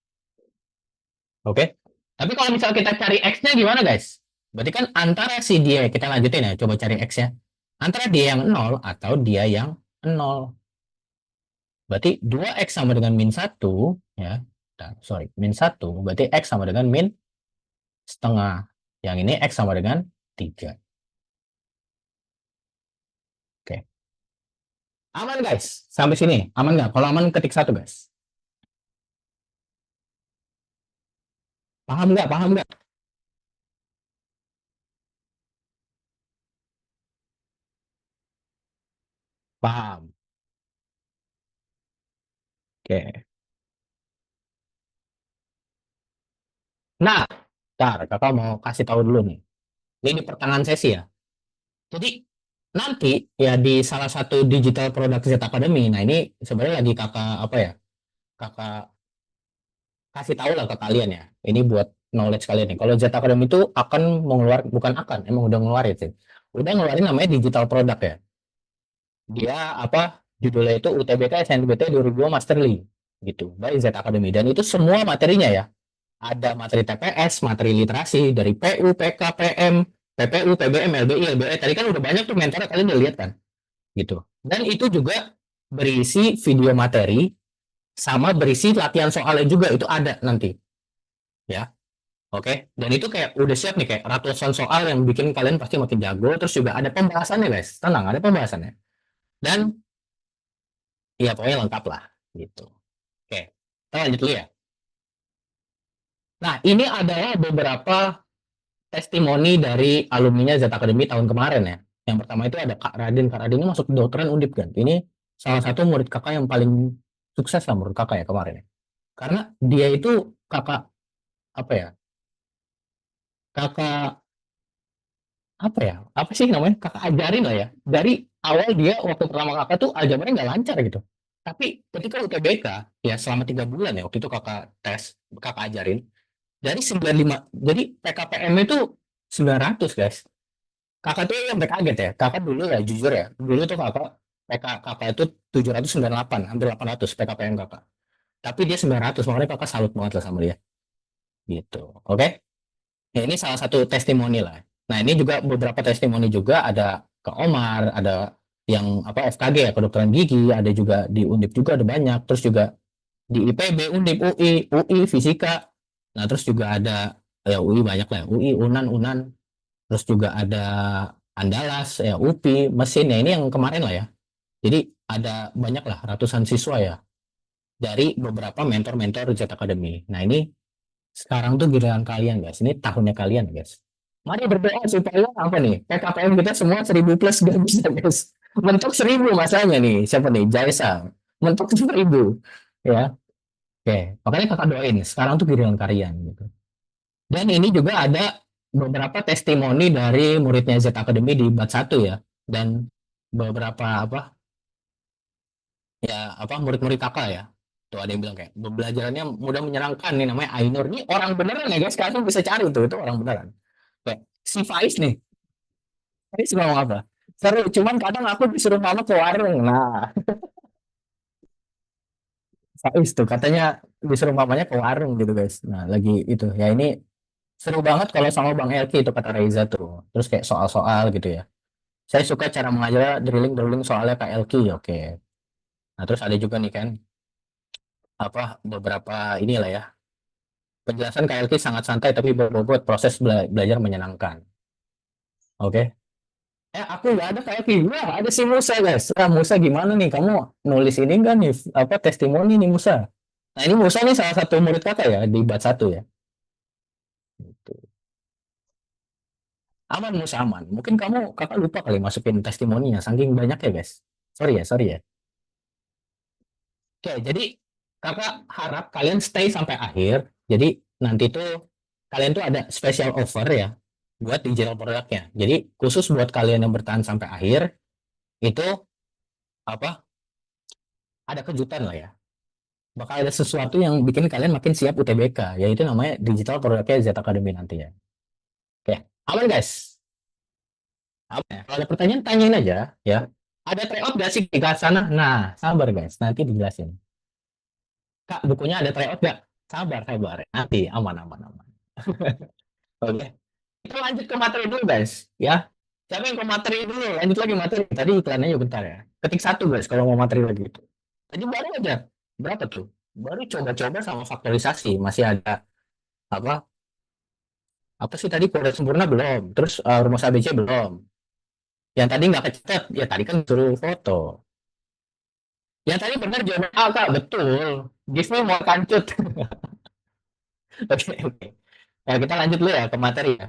Oke. Tapi kalau misalnya kita cari X-nya gimana, guys? Berarti kan antara si dia, kita lanjutin ya, coba cari X-nya. Antara dia yang 0 atau dia yang 0. Berarti 2x sama dengan min 1, ya. Nah, sorry, min 1, berarti X sama dengan min setengah. Yang ini X sama dengan 3. Oke. Aman, guys. Sampai sini. Aman nggak? Kalau aman, ketik 1, guys. Paham nggak? Paham nggak? Paham. Oke. Nah, ntar kakak mau kasih tahu dulu nih. Ini di pertengahan sesi ya. Jadi nanti ya di salah satu digital product Z Academy. Nah, ini sebenarnya lagi kakak apa ya? Kakak kasih tahu lah ke kalian ya. Ini buat knowledge kalian nih. Kalau Z Academy itu akan mengeluarkan, bukan akan, emang udah ngeluarin sih. Udah ngeluarin namanya digital product ya. Dia apa? Judulnya itu UTBK SNBT 2002 Masterly gitu. By Z Academy. Dan itu semua materinya ya. Ada materi TPS, materi literasi dari PU, PK, PM, PPU, PBM, LBI, LBE. Tadi kan udah banyak tuh mentornya, kalian udah lihat kan? Gitu. Dan itu juga berisi video materi sama berisi latihan soalnya juga itu ada nanti ya. Oke, dan itu kayak udah siap nih kayak ratusan soal yang bikin kalian pasti makin jago. Terus juga ada pembahasannya, guys, tenang, ada pembahasannya. Dan ya pokoknya lengkap lah gitu. Oke, kita lanjut dulu ya. Nah, ini adalah beberapa testimoni dari alumninya Z Academy tahun kemarin ya. Yang pertama itu ada Kak Radin. Kak Radin ini masuk kedokteran Undip kan. Ini salah satu murid kakak yang paling sukses lah menurut kakak ya kemarin ya. Karena dia itu kakak apa ya? Kakak apa ya? Apa sih namanya? Kakak ajarin lah ya. Dari awal dia waktu pertama kakak tuh ajarannya nggak lancar gitu. Tapi ketika UTBK ya selama 3 bulan ya waktu itu kakak tes, kakak ajarin dari 95, jadi PKPM itu 900, guys. Kakak tuh yang kaget ya. Kakak dulu ya jujur ya. Dulu tuh kakak itu 798, hampir 800 PKPM kakak. Tapi dia 900, makanya kakak salut banget lah sama dia. Gitu. Oke? Ya ini salah satu testimoni lah. Nah, ini juga beberapa testimoni juga ada ke Omar, ada yang apa FKG ya, kedokteran gigi, ada juga di Undip juga ada banyak. Terus juga di IPB, Undip, UI fisika. Nah, terus juga ada ya UI banyak lah, UI, Unan, terus juga ada Andalas, ya UPI, mesin ya ini yang kemarin lah ya. Jadi ada banyak lah ratusan siswa ya dari beberapa mentor-mentor Z Academy. Nah ini sekarang tuh giliran kalian, guys. Ini tahunnya kalian, guys. Mari berdoa supaya apa nih? PKPM kita semua 1000 plus gak bisa, guys. Mentok 1000 masalahnya nih. Siapa nih? Jaisa. Mentok 1000. Ya. Oke. Makanya kakak doain. Sekarang tuh giliran kalian gitu. Dan ini juga ada beberapa testimoni dari muridnya Z Academy di bat 1 ya. Dan beberapa apa ya apa murid-murid kakak ya. Tuh ada yang bilang kayak pembelajarannya mudah menyenangkan nih namanya Ainur. Ini orang beneran ya, guys. Kalian bisa cari tuh itu orang beneran. Kayak si Faiz nih. Faiz ngomong apa? Seru, cuman kadang aku disuruh mama ke warung. Nah, Faiz tuh katanya disuruh mamanya ke warung gitu, guys. Nah, lagi itu. Ya ini seru banget kalau sama Bang Elki itu kata Reza tuh. Terus kayak soal-soal gitu ya. Saya suka cara mengajar drilling-drilling soalnya KLQ, oke. Nah, terus ada juga nih kan, apa, beberapa inilah ya, penjelasan KLQ sangat santai tapi berbobot proses belajar menyenangkan. Oke. Aku nggak ada KLQ. Wah, ada si Musa, guys. Nah, Musa gimana nih? Kamu nulis ini enggak nih, apa, testimoni nih Musa? Nah, ini Musa nih salah satu murid kakak ya, di bat satu ya. Gitu. Aman Musa, aman. Mungkin kakak lupa kali masukin testimoninya, saking banyak ya guys. Sorry ya, sorry ya. Oke, jadi kakak harap kalian stay sampai akhir. Jadi nanti tuh kalian tuh ada special offer ya buat digital produknya. Jadi khusus buat kalian yang bertahan sampai akhir itu, apa, ada kejutan lah ya. Bakal ada sesuatu yang bikin kalian makin siap UTBK, yaitu namanya digital produknya Z Academy nanti ya. Oke, aman guys. Aman ya? Kalau ada pertanyaan tanyain aja ya. Ada tryout gak sih di sana? Nah, sabar guys, nanti dijelasin. Kak, bukunya ada tryout gak? Sabar, sabar. Nanti aman, aman, aman. Oke. Kita lanjut ke materi dulu guys, ya. Siapa yang ke materi dulu? Lanjut lagi materi. Tadi iklannya ya bentar ya. Ketik satu guys kalau mau materi lagi itu. Tadi baru aja. Berapa tuh? Baru coba-coba sama faktorisasi. Masih ada apa? Apa sih tadi kode sempurna belum? Terus rumus ABC belum? Yang tadi nggak kecatat, ya tadi kan suruh foto. Yang tadi benar jawaban A kak, betul. Give me more kancut. Oke, oke. Ya, kita lanjut dulu ya ke materi ya.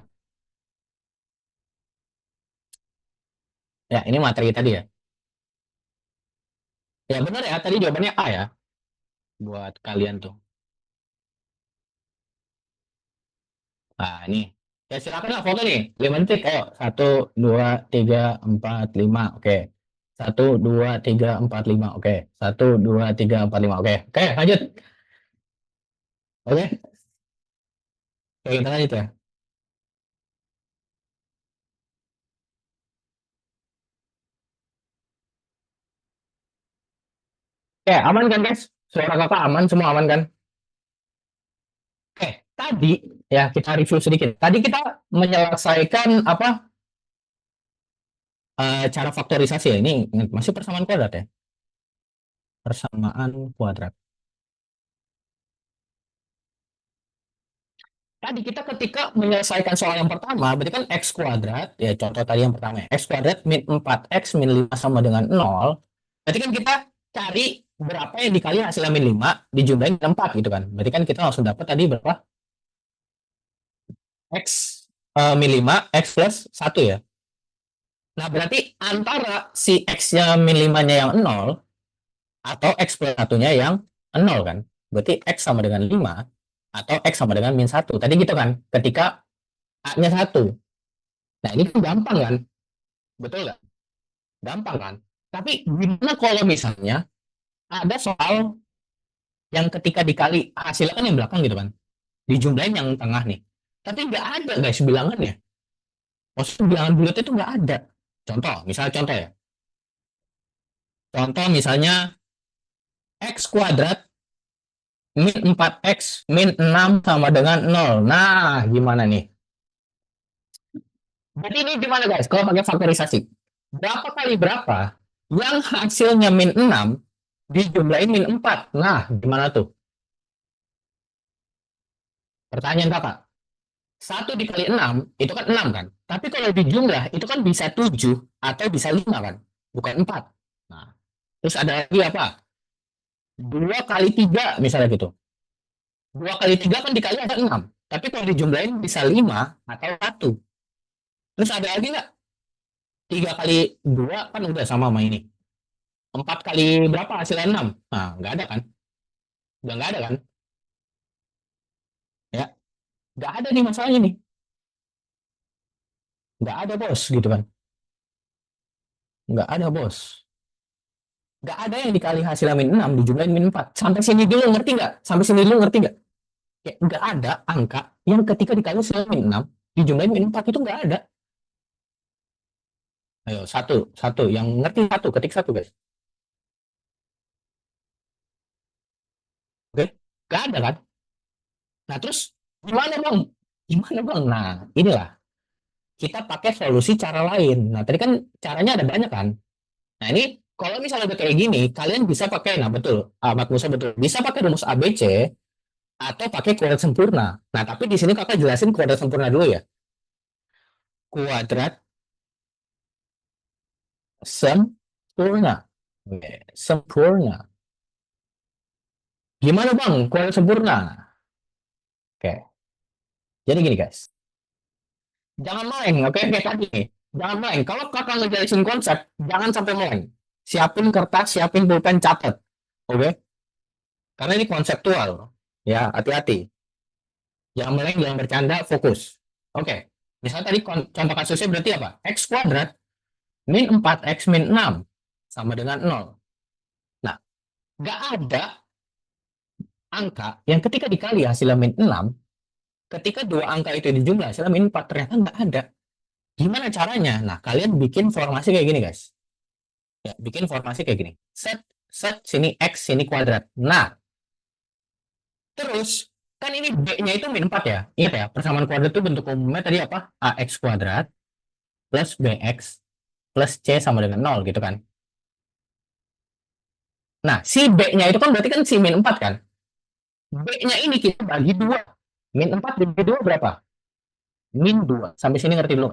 Ya, ini materi tadi ya. Ya benar ya, tadi jawabannya A ya. Buat kalian tuh. Nah, ini. Ya silakan lah foto nih. 5 detik. Ayo. Satu, dua, tiga, empat, lima. Oke. Satu, dua, tiga, empat, lima. Oke. Satu, dua, tiga, empat, lima. Oke. Oke, lanjut. Oke. Oke, kita lanjut ya. Oke, aman kan guys? Suara kakak aman, semua aman kan? Oke, tadi ya kita review sedikit. Tadi kita menyelesaikan apa, cara faktorisasi ya. Ini masih persamaan kuadrat ya. Persamaan kuadrat. Tadi kita ketika menyelesaikan soal yang pertama, berarti kan x kuadrat, ya contoh tadi yang pertama ya, x kuadrat min 4x min 5 sama dengan 0. Berarti kan kita cari berapa yang dikali hasilnya min 5 dijumlahin dengan 4 gitu kan. Berarti kan kita langsung dapat tadi berapa? X min 5, x plus 1 ya. Nah, berarti antara si x-nya min 5-nya yang 0 atau x plus 1-nya yang 0 kan. Berarti x sama dengan 5 atau x sama dengan min 1. Tadi gitu kan, ketika A-nya 1. Nah, ini kan gampang kan? Betul nggak? Gampang kan? Tapi gimana kalau misalnya ada soal yang ketika dikali hasilnya kan yang belakang gitu kan? Dijumlahin yang tengah nih. Tapi nggak ada guys bilangannya. Maksudnya bilangan bulat itu nggak ada. Contoh ya. Contoh misalnya x kuadrat min 4x min 6 sama dengan 0. Nah, gimana nih? Jadi ini gimana guys? Kalau pakai faktorisasi. Berapa kali berapa yang hasilnya min 6 dijumlahin min 4. Nah, gimana tuh? Pertanyaan kakak. Satu dikali 6 itu kan 6 kan? Tapi kalau dijumlah itu kan bisa 7 atau bisa 5 kan? Bukan 4. Nah, terus ada lagi apa? 2 kali 3 misalnya gitu. 2 kali 3 kan dikali ada 6. Tapi kalau dijumlahin bisa 5 atau 1. Terus ada lagi nggak? 3 kali 2 kan udah sama sama ini. 4 kali berapa hasilnya 6? Nah, nggak ada kan? Udah nggak ada kan? Ya, nggak ada nih masalahnya nih. Nggak ada bos gitu kan. Nggak ada bos. Nggak ada yang dikali hasil min 6 dijumlahin min 4. Sampai sini dulu ngerti nggak? Sampai sini dulu ngerti nggak? Ya, nggak ada angka yang ketika dikali hasil min 6 dijumlahin min 4 itu nggak ada. Ayo, satu, satu. Yang ngerti satu, ketik satu guys. Oke? Nggak ada kan? Nah terus gimana bang? Gimana bang? Nah inilah. kita pakai solusi cara lain. Nah, tadi kan caranya ada banyak kan. Nah, ini kalau misalnya udah kayak gini, kalian bisa pakai, nah betul, Ahmad Musa betul, bisa pakai rumus ABC atau pakai kuadrat sempurna. Nah, tapi di sini kakak jelasin kuadrat sempurna dulu ya. Kuadrat sempurna. Oke, sempurna. Gimana bang kuadrat sempurna? Oke, jadi gini guys. Jangan main, oke, kayak tadi nih. Jangan main. Kalau kakak ngejelasin konsep, jangan sampai main. Siapin kertas, siapin pulpen, catat. Oke? Karena ini konseptual. Ya, hati-hati. Jangan main, jangan bercanda, fokus. Oke. Misalnya tadi contoh kasusnya berarti apa? X kuadrat min 4x min 6 sama dengan 0. Nah, nggak ada angka yang ketika dikali hasilnya min 6, ketika dua angka itu dijumlah hasilnya min 4, ternyata nggak ada. Gimana caranya? Nah, kalian bikin formasi kayak gini, guys. Ya, bikin formasi kayak gini. Set, set, sini X, sini kuadrat. Nah, terus, kan ini B-nya itu min 4 ya. Ingat ya, persamaan kuadrat itu bentuk umumnya tadi apa? AX kuadrat plus BX plus C sama dengan 0 gitu kan. Nah, si B-nya itu kan berarti kan si min 4 kan. B-nya ini kita bagi 2. Min 4 dibagi 2 berapa? Min 2. Sampai sini ngerti dulu.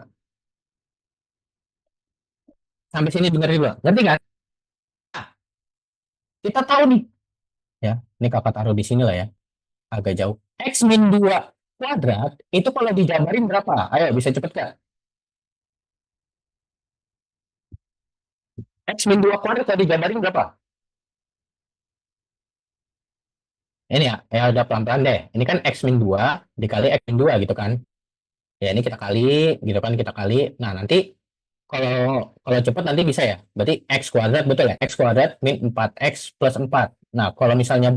Sampai sini ngerti dulu. Ngerti kan? Nah, kita tahu nih. Ya, ini kakak taruh di sini lah ya. Agak jauh. X min 2 kuadrat itu kalau dijabarin berapa? Ayo, bisa cepet gak? X min 2 kuadrat kalau dijabarin berapa? Ini ya udah pelan-pelan deh. Ini kan X min 2 dikali X min 2 gitu kan. Ya ini kita kali, gitu kan, kita kali. Nah, nanti kalau cepat nanti bisa ya. Berarti X kuadrat, betul ya? X kuadrat min 4X plus 4. Nah, kalau misalnya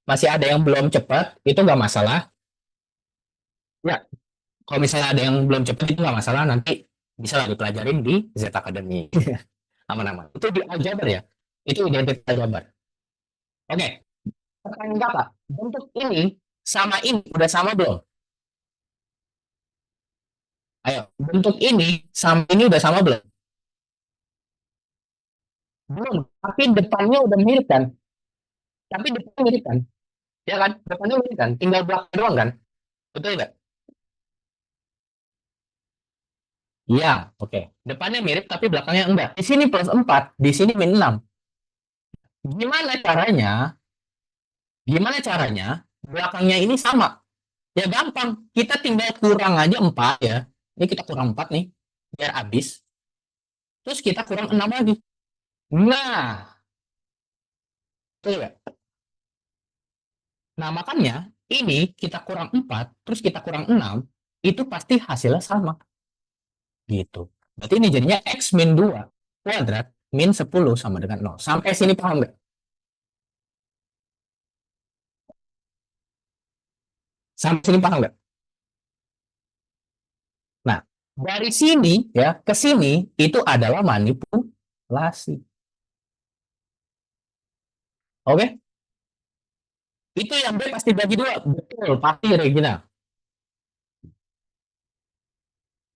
masih ada yang belum cepat, itu nggak masalah. Ya, kalau misalnya ada yang belum cepat, itu nggak masalah. Nanti bisa lah dipelajarin di Z Academy. Aman-aman. Itu di aljabar ya. Itu identitas aljabar. Oke, pertanyaan kakak. Bentuk ini sama ini udah sama belum? Ayo, bentuk ini sama ini udah sama belum? Belum, tapi depannya udah mirip kan? Tapi depannya mirip kan? Ya kan? Depannya mirip kan? Tinggal belakang doang kan? Betul nggak? Iya, oke. Depannya mirip tapi belakangnya enggak. Di sini plus 4, di sini min 6. Gimana caranya? Gimana caranya? Belakangnya ini sama. Ya gampang. Kita tinggal kurang aja 4 ya. Ini kita kurang 4 nih. Biar habis. Terus kita kurang 6 lagi. Nah, betul nggak? Nah, makanya ini kita kurang 4, terus kita kurang 6, itu pasti hasilnya sama. Gitu. Berarti ini jadinya X min 2 kuadrat min 10 sama dengan 0. Sampai sini paham nggak? Sampai sini paham nggak? Nah, dari sini ya ke sini itu adalah manipulasi. Oke? Itu yang B pasti bagi dua. Betul, pasti Regina.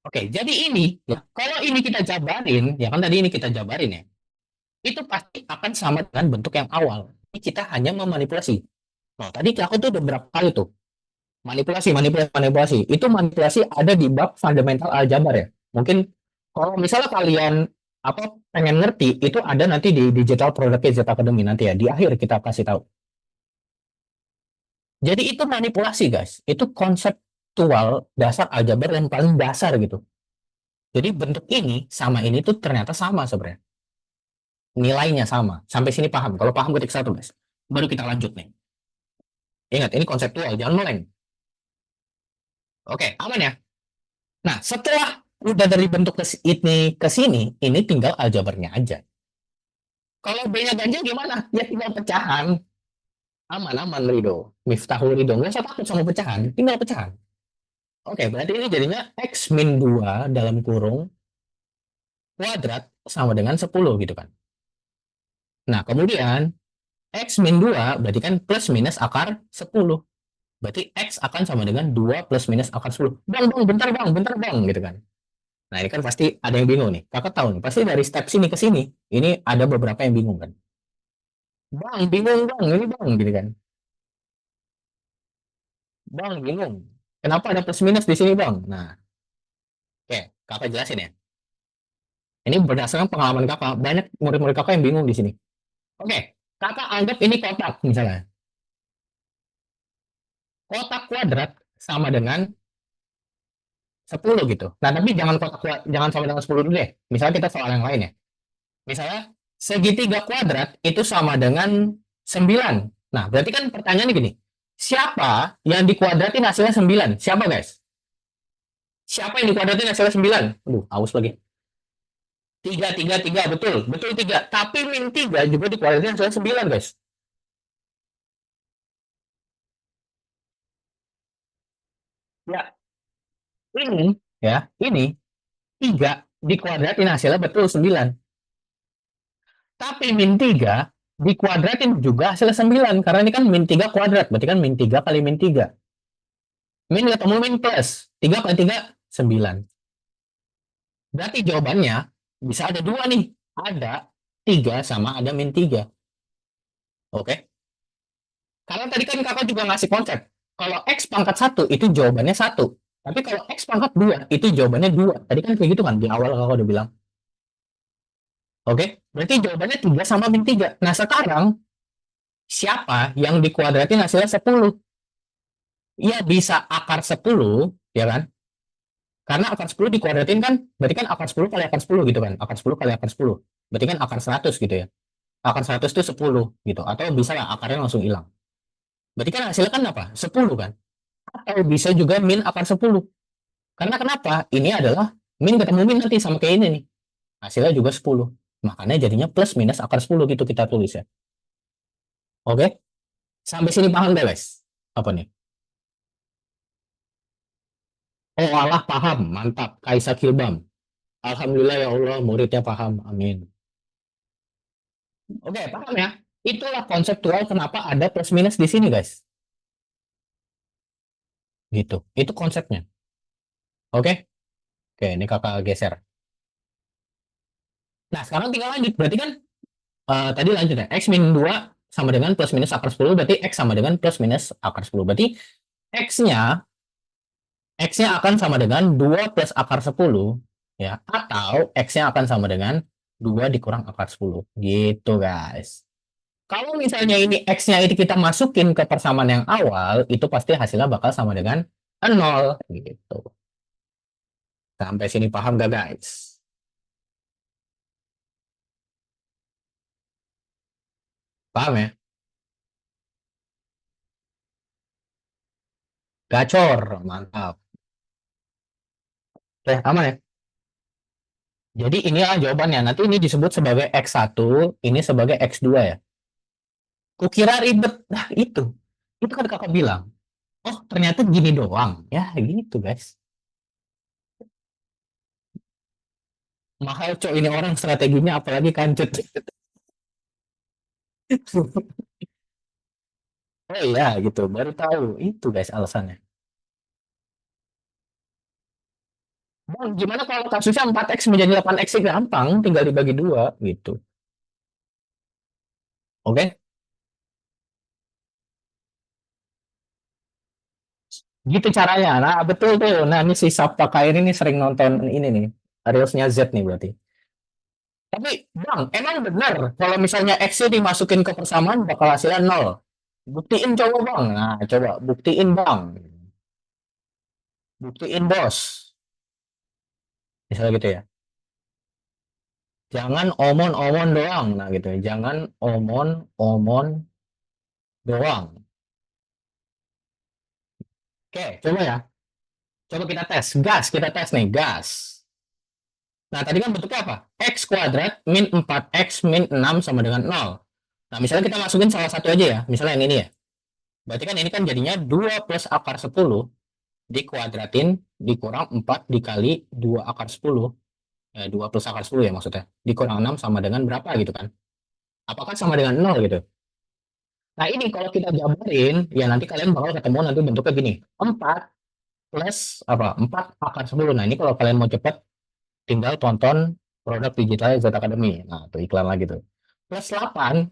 Oke, jadi ini ya, kalau ini kita jabarin, ya kan tadi ini kita jabarin ya, itu pasti akan sama dengan bentuk yang awal. Ini kita hanya memanipulasi. Nah, tadi aku tuh udah berapa kali tuh manipulasi, manipulasi, manipulasi. Itu manipulasi ada di bab fundamental aljabar ya. Mungkin kalau misalnya kalian apa pengen ngerti, itu ada nanti di digital product Z Academy nanti ya. Di akhir kita kasih tahu. Jadi itu manipulasi guys. Itu konseptual dasar aljabar yang paling dasar gitu. Jadi bentuk ini sama ini tuh ternyata sama sebenarnya. Nilainya sama. Sampai sini paham. Kalau paham ketik satu guys. Baru kita lanjut nih. Ingat ini konseptual, jangan meleng. Oke, aman ya? Nah, setelah udah dari bentuk ini ke sini, ini tinggal aljabarnya aja. Kalau B-nya ganjil gimana? Ya tinggal pecahan. Aman-aman Rido. Miftahul Rido. Nggak usah takut sama pecahan. Tinggal pecahan. Oke, berarti ini jadinya X min 2 dalam kurung kuadrat sama dengan 10 gitu kan. Nah, kemudian X min 2 berarti kan plus minus akar 10. Berarti X akan sama dengan 2 plus minus akar 10. Bang, bang, bentar bang gitu kan. Nah, ini kan pasti ada yang bingung nih. Kakak tahu nih, pasti dari step sini ke sini, ini ada beberapa yang bingung kan. Bang, bingung bang, ini bang, gitu kan. Bang, bingung. Kenapa ada plus minus di sini bang? Nah, oke, kakak jelasin ya. Ini berdasarkan pengalaman kakak, banyak murid-murid kakak yang bingung di sini. Oke, kakak anggap ini kotak misalnya. Kotak kuadrat sama dengan 10 gitu. Nah, tapi jangan sama dengan 10 dulu deh. Misalnya kita soal yang lain ya. Misalnya segitiga kuadrat itu sama dengan 9. Nah, berarti kan pertanyaannya gini. Siapa yang dikuadratin hasilnya 9? Siapa, guys? Siapa yang dikuadratin hasilnya 9? Aduh, aus lagi. 3, 3, 3, betul. Betul 3. Tapi min 3 juga dikuadratin hasilnya 9, guys. Ya, ini ini 3 dikuadratin hasilnya betul 9. Tapi min 3 dikuadratin juga hasilnya 9. Karena ini kan min 3 kuadrat. Berarti kan min 3 kali min 3. Min ketemu min plus. 3 kali 3, 9. Berarti jawabannya bisa ada dua nih. Ada 3 sama ada min 3. Oke. Karena tadi kan kakak juga ngasih konsep. Kalau X pangkat 1 itu jawabannya 1. Tapi kalau X pangkat 2 itu jawabannya 2. Tadi kan kayak gitu kan di awal kakak udah bilang. Oke. Berarti jawabannya 3 sama min 3. Nah sekarang siapa yang dikuadratin hasilnya 10? Iya bisa akar 10, ya kan? Karena akar 10 dikuadratin kan, berarti kan akar 10 kali akar 10 gitu kan. Akar 10 kali akar 10. Berarti kan akar 100 gitu ya. Akar 100 itu 10 gitu. Atau bisa lah akarnya langsung hilang. Berarti kan hasilnya kan apa? 10 kan? Atau bisa juga min akar 10. Karena kenapa? Ini adalah min ketemu min nanti sama kayak ini nih. Hasilnya juga 10. Makanya jadinya plus minus akar 10 gitu kita tulis ya. Oke? Sampai sini paham guys? Apa nih? Oh Allah paham. Mantap. Kaisa Kilbam. Alhamdulillah ya Allah muridnya paham. Amin. Oke, paham ya? Itulah konseptual kenapa ada plus minus di sini guys. Gitu. Itu konsepnya. Oke? Oke, ini kakak geser. Nah, sekarang tinggal lanjut. Berarti kan tadi lanjut ya. X min 2 sama dengan plus minus akar 10. Berarti X sama dengan plus minus akar 10. Berarti X-nya X-nya akan sama dengan 2 plus akar 10. Ya. Atau X-nya akan sama dengan 2 dikurang akar 10. Gitu guys. Kalau misalnya ini X-nya itu kita masukin ke persamaan yang awal, itu pasti hasilnya bakal sama dengan 0. Gitu. Sampai sini paham gak guys? Paham ya? Gacor. Mantap. Oke, aman ya? Jadi inilah jawabannya. Nanti ini disebut sebagai X1, ini sebagai X2 ya. Kukira ribet. Nah, itu. Itu kan kakak bilang. Oh, ternyata gini doang. Ya, gitu guys. Mahal cok ini orang strateginya apalagi kancut. Oh iya gitu, baru tahu. Itu guys alasannya. Bang, gimana kalau kasusnya 4X menjadi 8X sih gampang, tinggal dibagi dua gitu. Oke? Gitu caranya. Nah, betul tuh. Nah, ini si Sabta Kain ini sering nonton ini nih. Reelsnya Z nih berarti. Tapi, Bang, emang benar kalau misalnya X-nya dimasukin ke persamaan bakal hasilnya nol. Buktiin coba, Bang. Nah, coba buktiin, Bang. Buktiin, Bos. Misalnya gitu ya. Jangan omon-omon doang. Nah, gitu ya. Jangan omon-omon doang. Oke, coba ya. Coba kita tes. Gas, kita tes nih. Gas. Nah, tadi kan bentuknya apa? X kuadrat min 4X min 6 sama dengan nol. Nah, misalnya kita masukin salah satu aja ya. Misalnya yang ini ya. Berarti kan ini kan jadinya 2 plus akar 10 dikuadratin dikurang 4 dikali 2 akar 10. 2 plus akar 10 ya maksudnya. Dikurang 6 sama dengan berapa gitu kan. Apakah sama dengan nol gitu. Nah, ini kalau kita jabarin, ya nanti kalian bakal ketemu nanti bentuknya gini. 4 plus apa? 4 akar 10. Nah, ini kalau kalian mau cepet tinggal tonton produk digital Z Academy. Nah, tuh iklan lagi tuh. Plus 8,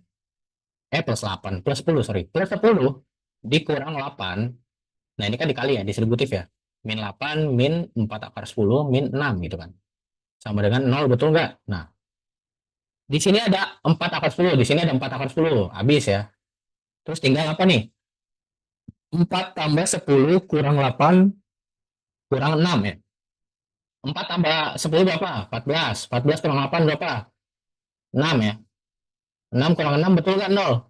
plus 8, plus 10, sorry. Plus 10 dikurang 8. Nah, ini kan dikali ya, distributif ya. Min 8, min 4 akar 10, min 6 gitu kan. Sama dengan 0, betul nggak? Nah, di sini ada 4 akar 10, di sini ada 4 akar 10. Habis ya. Terus tinggal apa nih? 4 tambah 10 kurang 8 kurang 6 ya. 4 tambah 10 berapa? 14. 14 kurang 8 berapa? 6 ya. 6 kurang 6 betul kan 0?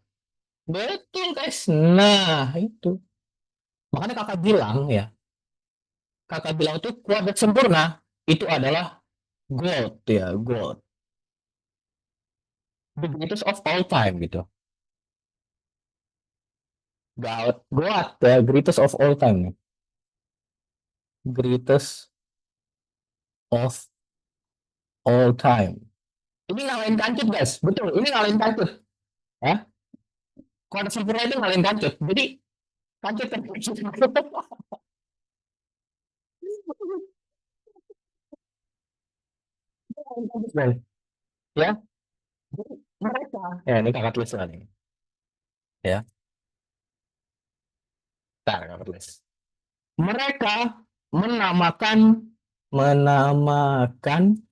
Betul guys. Nah, itu. Makanya kakak bilang ya, kakak bilang itu kuadrat sempurna itu adalah gold ya, gold. The greatest of all time gitu. Gold ya, greatest of all time nih. Greatest of all time. Ini ngalahin kancut guys, betul. Ini ngalahin kancut. Ya, kuadrat sempurna itu ngalahin kancut. Jadi kancut terkancut. Ya, mereka. Ya, ini kakak tulis nih. Ya, ntar kakak tulis. Mereka menamakan menamakan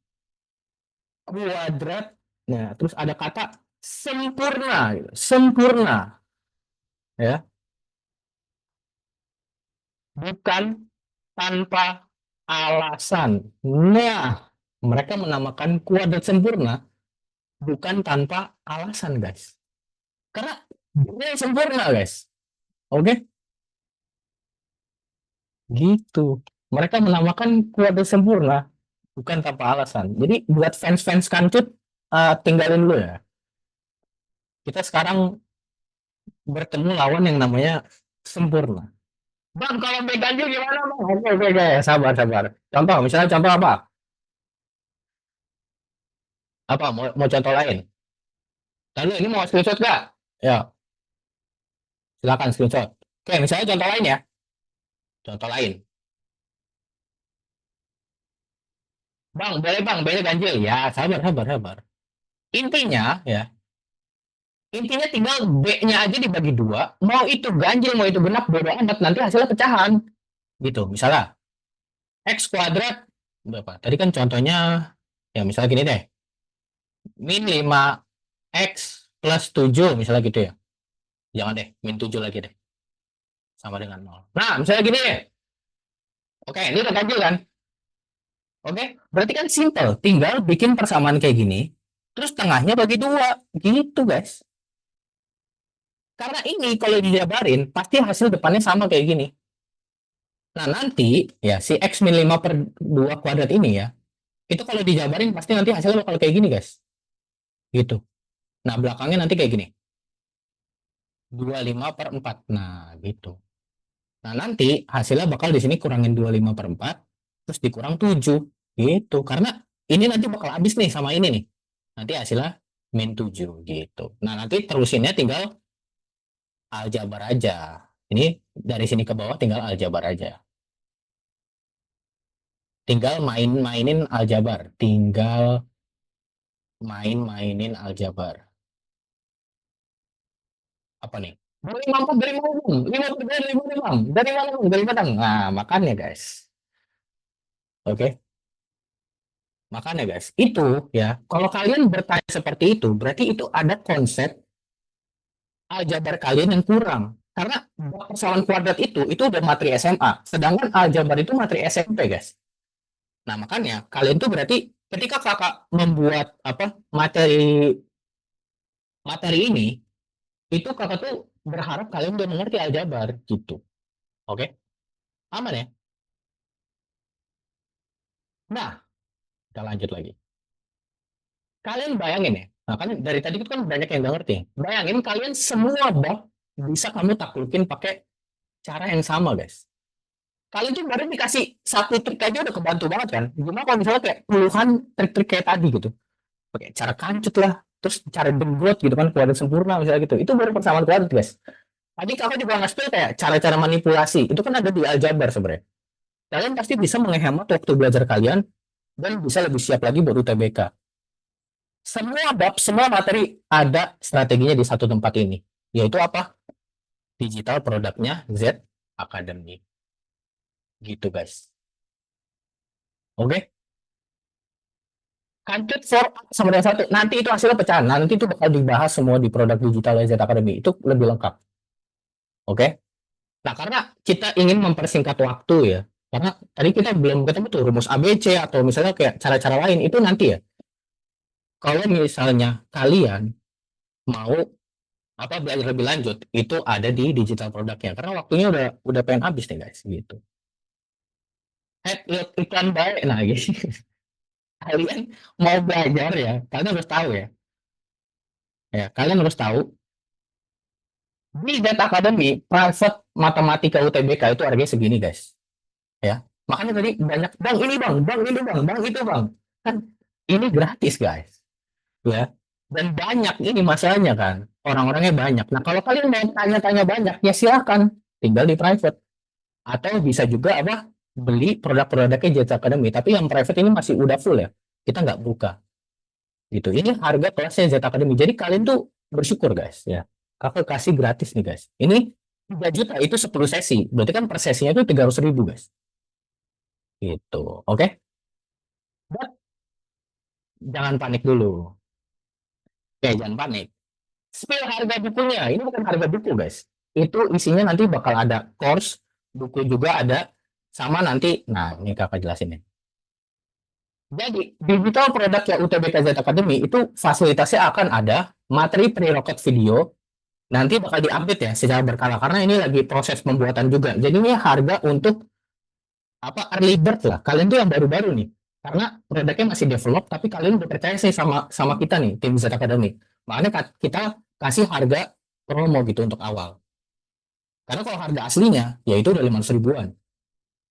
kuadrat. Nah, terus ada kata sempurna, gitu. Sempurna, ya, bukan tanpa alasan. Nah, mereka menamakan kuadrat sempurna bukan tanpa alasan, guys. Karena dia sempurna, guys. Oke, gitu. Mereka menamakan kuadrat sempurna bukan tanpa alasan. Jadi buat fans-fans kancut, tinggalin dulu ya. Kita sekarang bertemu lawan yang namanya sempurna. Bang, kalau ganjil gimana bang? Oke, oke, oke. Sabar, sabar. Contoh, misalnya contoh apa? Apa? Mau contoh lain? Lalu ini mau screenshot gak? Ya, silakan screenshot. Oke, misalnya contoh lain ya. Contoh lain. Bang, boleh ganjil. Ya, sabar, sabar, sabar. Intinya, ya, intinya tinggal B-nya aja dibagi dua. Mau itu ganjil, mau itu genap, bodo amat. Nanti hasilnya pecahan. Gitu, misalnya. X kuadrat, berapa? Tadi kan contohnya, ya misalnya gini deh. Min 5X plus 7, misalnya gitu ya. Jangan deh, min 7 lagi deh. Sama dengan 0. Nah, misalnya gini deh. Oke, ini udah ganjil kan? Oke, berarti kan simple. Tinggal bikin persamaan kayak gini. Terus tengahnya bagi dua. Gitu, guys. Karena ini kalau dijabarin, pasti hasil depannya sama kayak gini. Nah, nanti ya si X min 5 per 2 kuadrat ini ya, itu kalau dijabarin pasti nanti hasilnya bakal kayak gini, guys. Gitu. Nah, belakangnya nanti kayak gini. 25 per 4. Nah, gitu. Nah, nanti hasilnya bakal di sini kurangin 25 per 4, terus dikurang 7. Gitu. Karena ini nanti bakal habis nih sama ini nih. Nanti hasilnya min 7 gitu. Nah, nanti terusinnya tinggal aljabar aja. Ini dari sini ke bawah tinggal aljabar aja. Tinggal main-mainin aljabar. Tinggal main-mainin aljabar. Apa nih? Dari mampu dari mana bang? Dari mana bang? Dari mana bang? Dari mana? Nah, makannya guys. Oke, makanya guys. Itu ya. Kalau kalian bertanya seperti itu, berarti itu ada konsep aljabar kalian yang kurang. Karena persoalan kuadrat itu udah materi SMA. Sedangkan aljabar itu materi SMP guys. Nah, makanya kalian tuh berarti ketika kakak membuat apa materi materi ini, itu kakak tuh berharap kalian udah mengerti aljabar gitu. Oke? Aman ya? Nah, kita lanjut lagi. Kalian bayangin ya. Nah, kan dari tadi itu kan banyak yang nggak ngerti. Bayangin kalian semua bisa kamu taklukin pakai cara yang sama, guys. Kalian tuh baru dikasih satu trik aja udah kebantu banget kan. Gimana kalau misalnya kayak puluhan trik-trik kayak tadi gitu. Pakai cara kancut lah, terus cara denggot gitu kan, kuadrat sempurna misalnya gitu. Itu baru persamaan kuadrat, guys. Tadi kakak juga nge-spill kayak cara-cara manipulasi. Itu kan ada di aljabar sebenarnya. Kalian pasti bisa menghemat waktu belajar kalian dan bisa lebih siap lagi buat UTBK. Semua bab, semua materi ada strateginya di satu tempat ini. Yaitu apa? Digital produknya Z Academy. Gitu guys. Oke? Kancut for sama dengan satu. Nanti itu hasilnya pecahan. Nanti itu bakal dibahas semua di produk digital Z Academy. Itu lebih lengkap. Oke? Nah, karena kita ingin mempersingkat waktu ya. Karena tadi kita belum ketemu tuh rumus ABC atau misalnya kayak cara-cara lain. Itu nanti ya. Kalau misalnya kalian mau apa belajar lebih lanjut, itu ada di digital produknya. Karena waktunya udah pengen habis nih guys, gitu. Iklan baik, nah gitu. Kalian mau belajar ya, kalian harus tahu ya. Ya, kalian harus tahu di Data Academy private matematika UTBK itu harganya segini guys. Ya, makanya tadi banyak bang ini bang ini bang itu bang. Kan ini gratis guys. Ya, dan banyak ini masalahnya kan. Orang-orangnya banyak. Nah, kalau kalian mau tanya-tanya banyak, ya silakan tinggal di private. Atau bisa juga apa beli produk-produknya Jet Academy, tapi yang private ini masih udah full ya, kita nggak buka gitu. Ini harga kelasnya Jet Academy, jadi kalian tuh bersyukur guys ya, kakak kasih gratis nih guys. Ini 3 juta itu 10 sesi, berarti kan per sesinya itu 300.000 guys, gitu. Oke. But jangan panik dulu, oke, jangan panik. Spill harga bukunya, ini bukan harga buku guys, itu isinya nanti bakal ada course, buku juga ada, sama nanti, nah ini kakak jelasin nih. Jadi, digital produk ya UTBK Z Academy itu fasilitasnya akan ada materi pre-record video, nanti bakal di-update ya secara berkala karena ini lagi proses pembuatan juga. Jadi ini harga untuk apa early bird lah. Kalian tuh yang baru-baru nih. Karena produknya masih develop tapi kalian udah percaya sih sama sama kita nih tim Z Academy. Makanya kita kasih harga promo gitu untuk awal. Karena kalau harga aslinya ya itu udah 500 ribuan.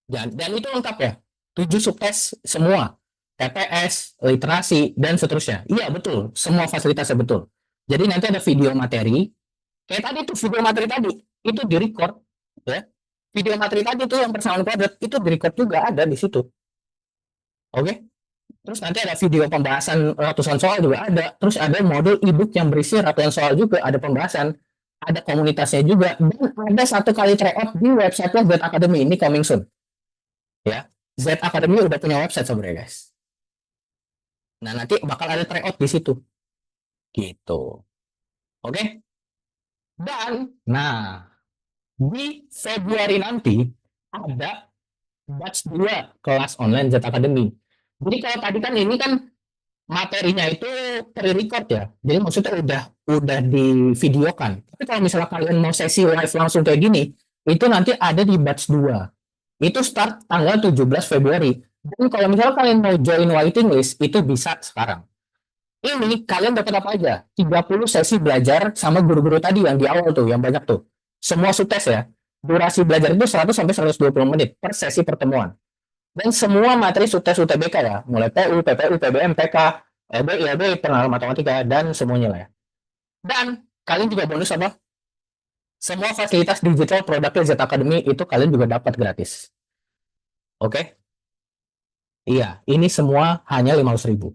Dan itu lengkap ya. 7 subtes semua. TPS, literasi, dan seterusnya. Iya, betul. Semua fasilitasnya betul. Jadi nanti ada video materi. Kayak tadi tuh video materi tadi. Itu di-record. Ya. Video materi tadi tuh yang persamaan kuadrat. Itu di-record juga ada di situ. Oke? Terus nanti ada video pembahasan ratusan soal juga ada. Terus ada modul e-book yang berisi ratusan soal juga. Ada pembahasan. Ada komunitasnya juga. Dan ada satu kali tryout di website Z Academy. Ini coming soon. Ya. Z Academy udah punya website sebenarnya guys. Nah, nanti bakal ada tryout di situ. Gitu. Oke? Dan, nah, di Februari nanti ada batch 2 kelas online Z Academy. Jadi kalau tadi kan ini kan materinya itu pre-record ya. Jadi maksudnya udah divideokan. Tapi kalau misalnya kalian mau sesi live langsung kayak gini, itu nanti ada di batch 2. Itu start tanggal 17 Februari. Dan kalau misalnya kalian mau join waiting list, itu bisa sekarang. Ini kalian dapat apa aja? 30 sesi belajar sama guru-guru tadi yang di awal tuh, yang banyak tuh. Semua subtes ya. Durasi belajar itu 100 sampai 120 menit per sesi pertemuan. Dan semua materi subtes UTBK ya, mulai PU, PPU, PBM, PK, EB, IAB, pengenalan matematika, dan semuanya lah ya. Dan kalian juga bonus apa? Semua fasilitas digital produknya Z Academy itu kalian juga dapat gratis. Oke? Iya, ini semua hanya 500.000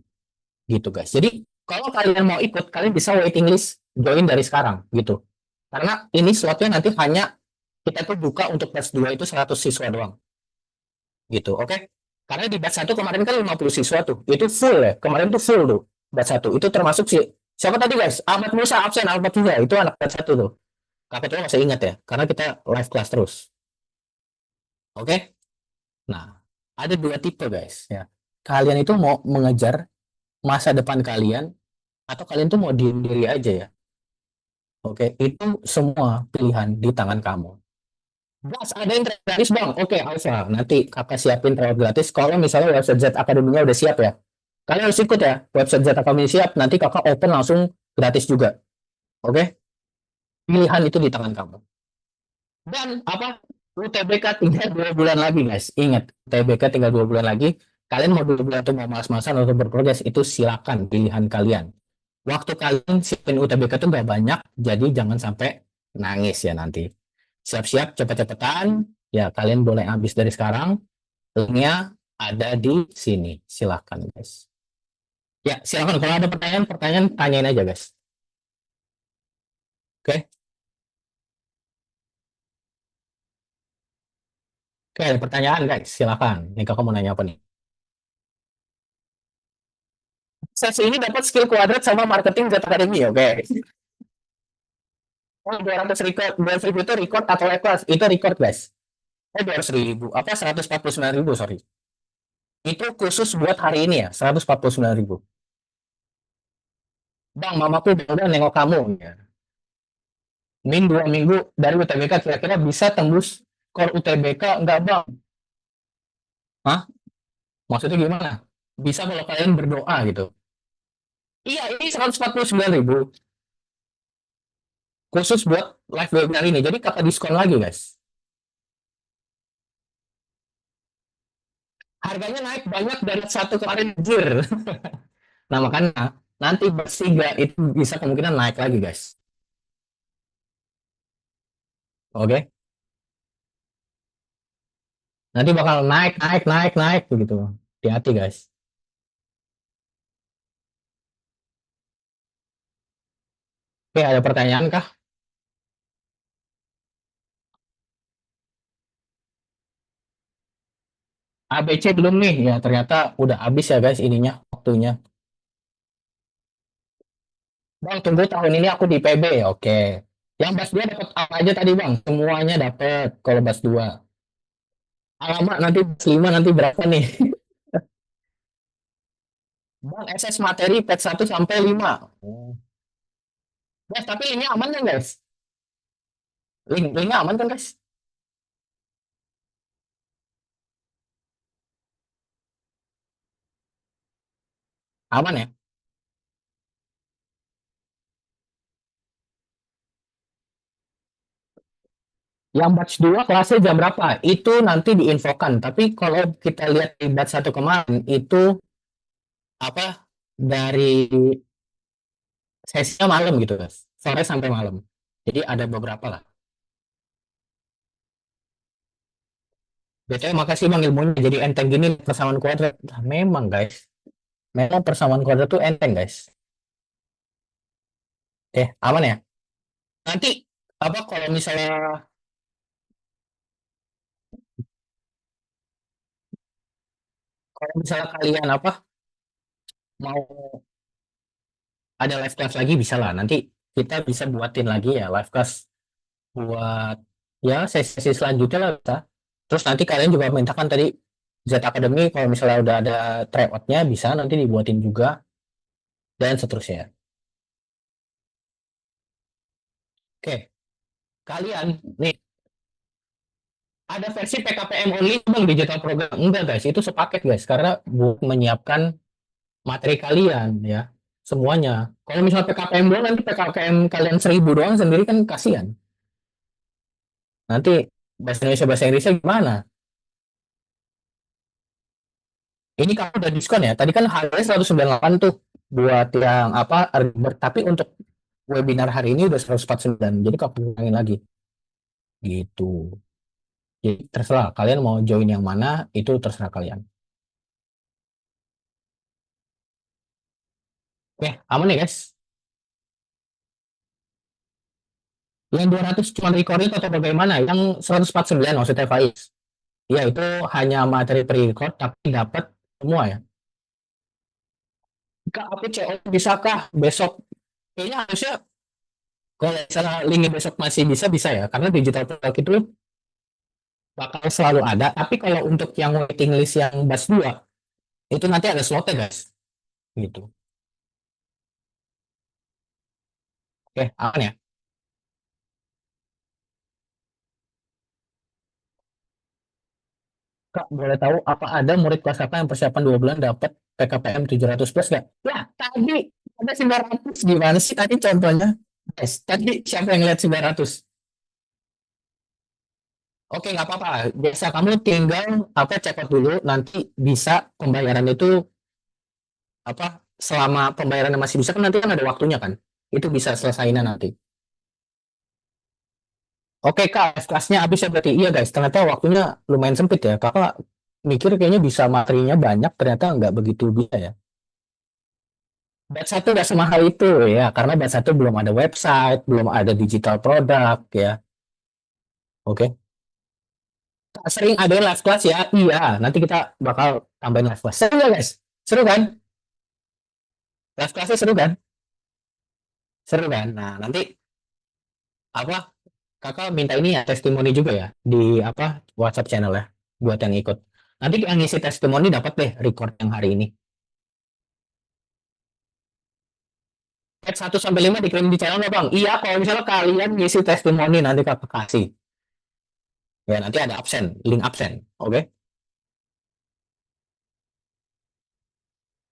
gitu guys. Jadi kalau kalian mau ikut, kalian bisa waiting list join dari sekarang gitu. Karena ini slotnya nanti hanya kita tuh buka untuk batch 2 itu 100 siswa doang. Gitu, oke? Karena di batch 1 kemarin kan 50 siswa tuh. Itu full ya. Kemarin tuh full tuh batch 1. Itu termasuk si siapa tadi guys? Ahmad Musa absen, Ahmad Musa. Itu anak batch 1 tuh. Kakak tuh masih ingat ya, karena kita live class terus. Oke? Nah, ada dua tipe guys ya. Kalian itu mau mengejar masa depan kalian atau kalian tuh mau diem diri aja ya. Oke, itu semua pilihan di tangan kamu. Gas, ada yang gratis bang. Oke, Alfa. Nanti kakak siapin tryout gratis. Kalau misalnya website Z Academy-nya udah siap ya. Kalian harus ikut ya. Website Z Academy siap. Nanti kakak open langsung gratis juga. Oke? Pilihan itu di tangan kamu. Dan apa? UTBK tinggal 2 bulan lagi guys. Ingat, UTBK tinggal 2 bulan lagi. Kalian mau 2 bulan itu mau malas-malasan atau berprogres, itu silakan pilihan kalian. Waktu kalian siapin UTBK itu nggak banyak, jadi jangan sampai nangis ya nanti. Siap-siap cepet-cepetan, ya kalian boleh habis dari sekarang. Linknya ada di sini. Silahkan, guys. Ya, silahkan. Kalau ada pertanyaan, tanyain aja, guys. Oke? Oke, ada pertanyaan, guys. Silahkan. Nih, kakak mau nanya apa nih? Sesi ini dapat skill kuadrat sama marketing Jet Academy, oke. Oh, 200 record, 200 ribu itu record atau live class? Itu record, guys. 200 ribu. Apa 149 ribu, sorry. Itu khusus buat hari ini ya, 149 ribu. Bang, mamaku udah nengok kamu. Ya. Min 2 minggu dari UTBK kira-kira bisa tembus skor UTBK nggak, Bang? Hah? Maksudnya gimana? Bisa kalau kalian berdoa gitu. Iya, ini 149 ribu. Khusus buat live webinar ini. Jadi kakak diskon lagi, guys. Harganya naik banyak dari satu kemarin, jir. Nah, makanya nanti bersiga itu bisa kemungkinan naik lagi, guys. Oke? Nanti bakal naik, naik, naik, naik begitu. Hati-hati, guys. Oke, ada pertanyaan kah? ABC belum nih. Ya, ternyata udah habis ya, guys, ininya, waktunya. Bang, tunggu tahun ini aku di PB. Oke. Yang bas 2 dapat apa aja tadi, Bang? Semuanya dapat kalau bas 2. Alamak, nanti bas 5 nanti berapa nih? Bang, SS materi pet 1 sampai 5. Oh. Guys, tapi ini aman kan, guys? Linknya aman kan, guys? Aman ya? Yang batch 2 kelasnya jam berapa? Itu nanti diinfokan. Tapi kalau kita lihat di batch 1 kemarin, itu apa dari sesinya malam gitu, guys. Sore sampai malam. Jadi ada beberapa lah. BTW makasih Bang ilmunya. Jadi enteng gini persamaan kuadrat. Nah, memang, guys. Memang persamaan kuadrat tuh enteng, guys. Aman ya? Nanti apa kalau misalnya kalian apa mau ada live class lagi bisa lah. Nanti kita bisa buatin lagi ya live class buat ya sesi selanjutnya lah kita. Terus nanti kalian juga mintakan tadi Z Academy kalau misalnya udah ada tryoutnya bisa nanti dibuatin juga dan seterusnya. Oke, kalian nih ada versi PKPM only bang digital program enggak guys itu sepaket guys karena buat menyiapkan materi kalian ya semuanya. Kalau misalnya PKPM doang nanti PKPM kalian 1.000 doang sendiri kan kasihan. Nanti bahasa Inggrisnya gimana? Ini kamu udah diskon ya. Tadi kan harganya 198 tuh buat yang apa tapi untuk webinar hari ini udah 149. Jadi kamu kurangin lagi gitu. Jadi terserah kalian mau join yang mana itu terserah kalian. Oke, aman ya guys. Yang 200 cuma recording atau bagaimana? Yang 149 maksudnya Faiz. Ya itu hanya materi pre-record tapi dapat semua ya. Kak, aku CO bisakah besok? Kayaknya harusnya kalau misalnya linknya besok masih bisa ya. Karena digital product itu bakal selalu ada. Tapi kalau untuk yang waiting list yang bus 2 itu nanti ada slotnya guys. Gitu. Oke, aman ya. Kak, boleh tahu apa ada murid kelas apa yang persiapan 2 bulan dapat PKPM 700 plus nggak? Ya, tadi ada 900. Gimana sih tadi contohnya? Guys, tadi siapa yang lihat 900? Oke, nggak apa-apa. Biasa kamu tinggal apa check out dulu. Nanti bisa pembayaran itu apa selama pembayarannya masih bisa kan nanti kan ada waktunya kan. Itu bisa selesainya nanti. Oke, Kak, kelasnya habis ya berarti. Iya, guys. Ternyata waktunya lumayan sempit ya. Kakak mikir kayaknya bisa materinya banyak, ternyata nggak begitu bisa ya. Batch satu nggak semahal itu ya, karena batch satu belum ada website, belum ada digital produk ya. Oke. Sering ada live class ya, iya. Nanti kita bakal tambahin live class. Seru nggak guys? Seru kan? Live classnya seru kan? Seru kan? Nah, nanti apa? Kakak minta ini ya testimoni juga ya di apa WhatsApp channel ya buat yang ikut. Nanti yang ngisi testimoni dapat deh record yang hari ini. Chat 1 sampai 5 dikirim di channel nggak Bang? Iya, kalau misalnya kalian ngisi testimoni nanti Kakak kasih. Ya, nanti ada absen, link absen. Oke.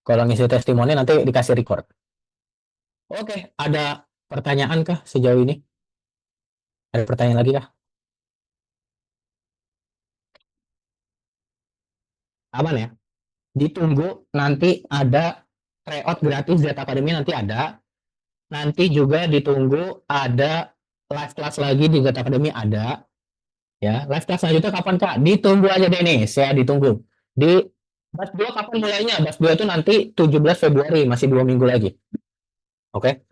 Kalau ngisi testimoni nanti dikasih record. Oke, ada pertanyaan kah sejauh ini? Ada pertanyaan lagi kah? Aman ya? Ditunggu nanti ada tryout gratis Z Academy nanti ada. Nanti juga ditunggu ada live class lagi di Z Academy ada. Ya, live class selanjutnya kapan Kak? Ditunggu aja deh nih, saya ditunggu. Di batch 2 kapan mulainya? Batch 2 itu nanti 17 Februari, masih 2 minggu lagi. Oke,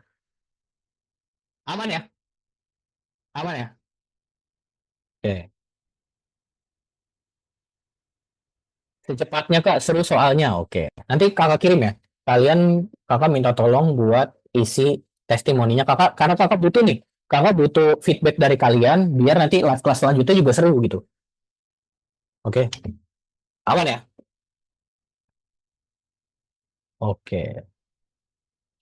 aman ya? Aman ya? Oke. Secepatnya Kak, seru soalnya. Oke. Nanti Kakak kirim ya. Kakak minta tolong buat isi testimoninya Kakak, karena Kakak butuh nih. Kakak butuh feedback dari kalian, biar nanti live class selanjutnya juga seru gitu. Oke, aman ya? Oke.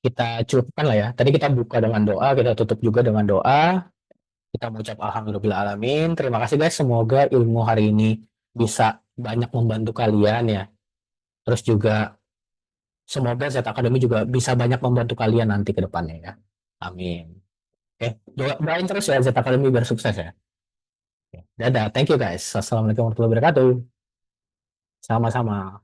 Kita cukupkan lah ya. Tadi kita buka dengan doa, kita tutup juga dengan doa. Kita mengucap alhamdulillahirobbilalamin. Terima kasih guys. Semoga ilmu hari ini bisa banyak membantu kalian ya. Terus juga semoga Z Academy juga bisa banyak membantu kalian nanti ke depannya ya. Amin. Oke, doain terus ya Z Academy biar sukses ya. Oke, dadah, thank you guys. Assalamualaikum warahmatullahi wabarakatuh. Sama-sama.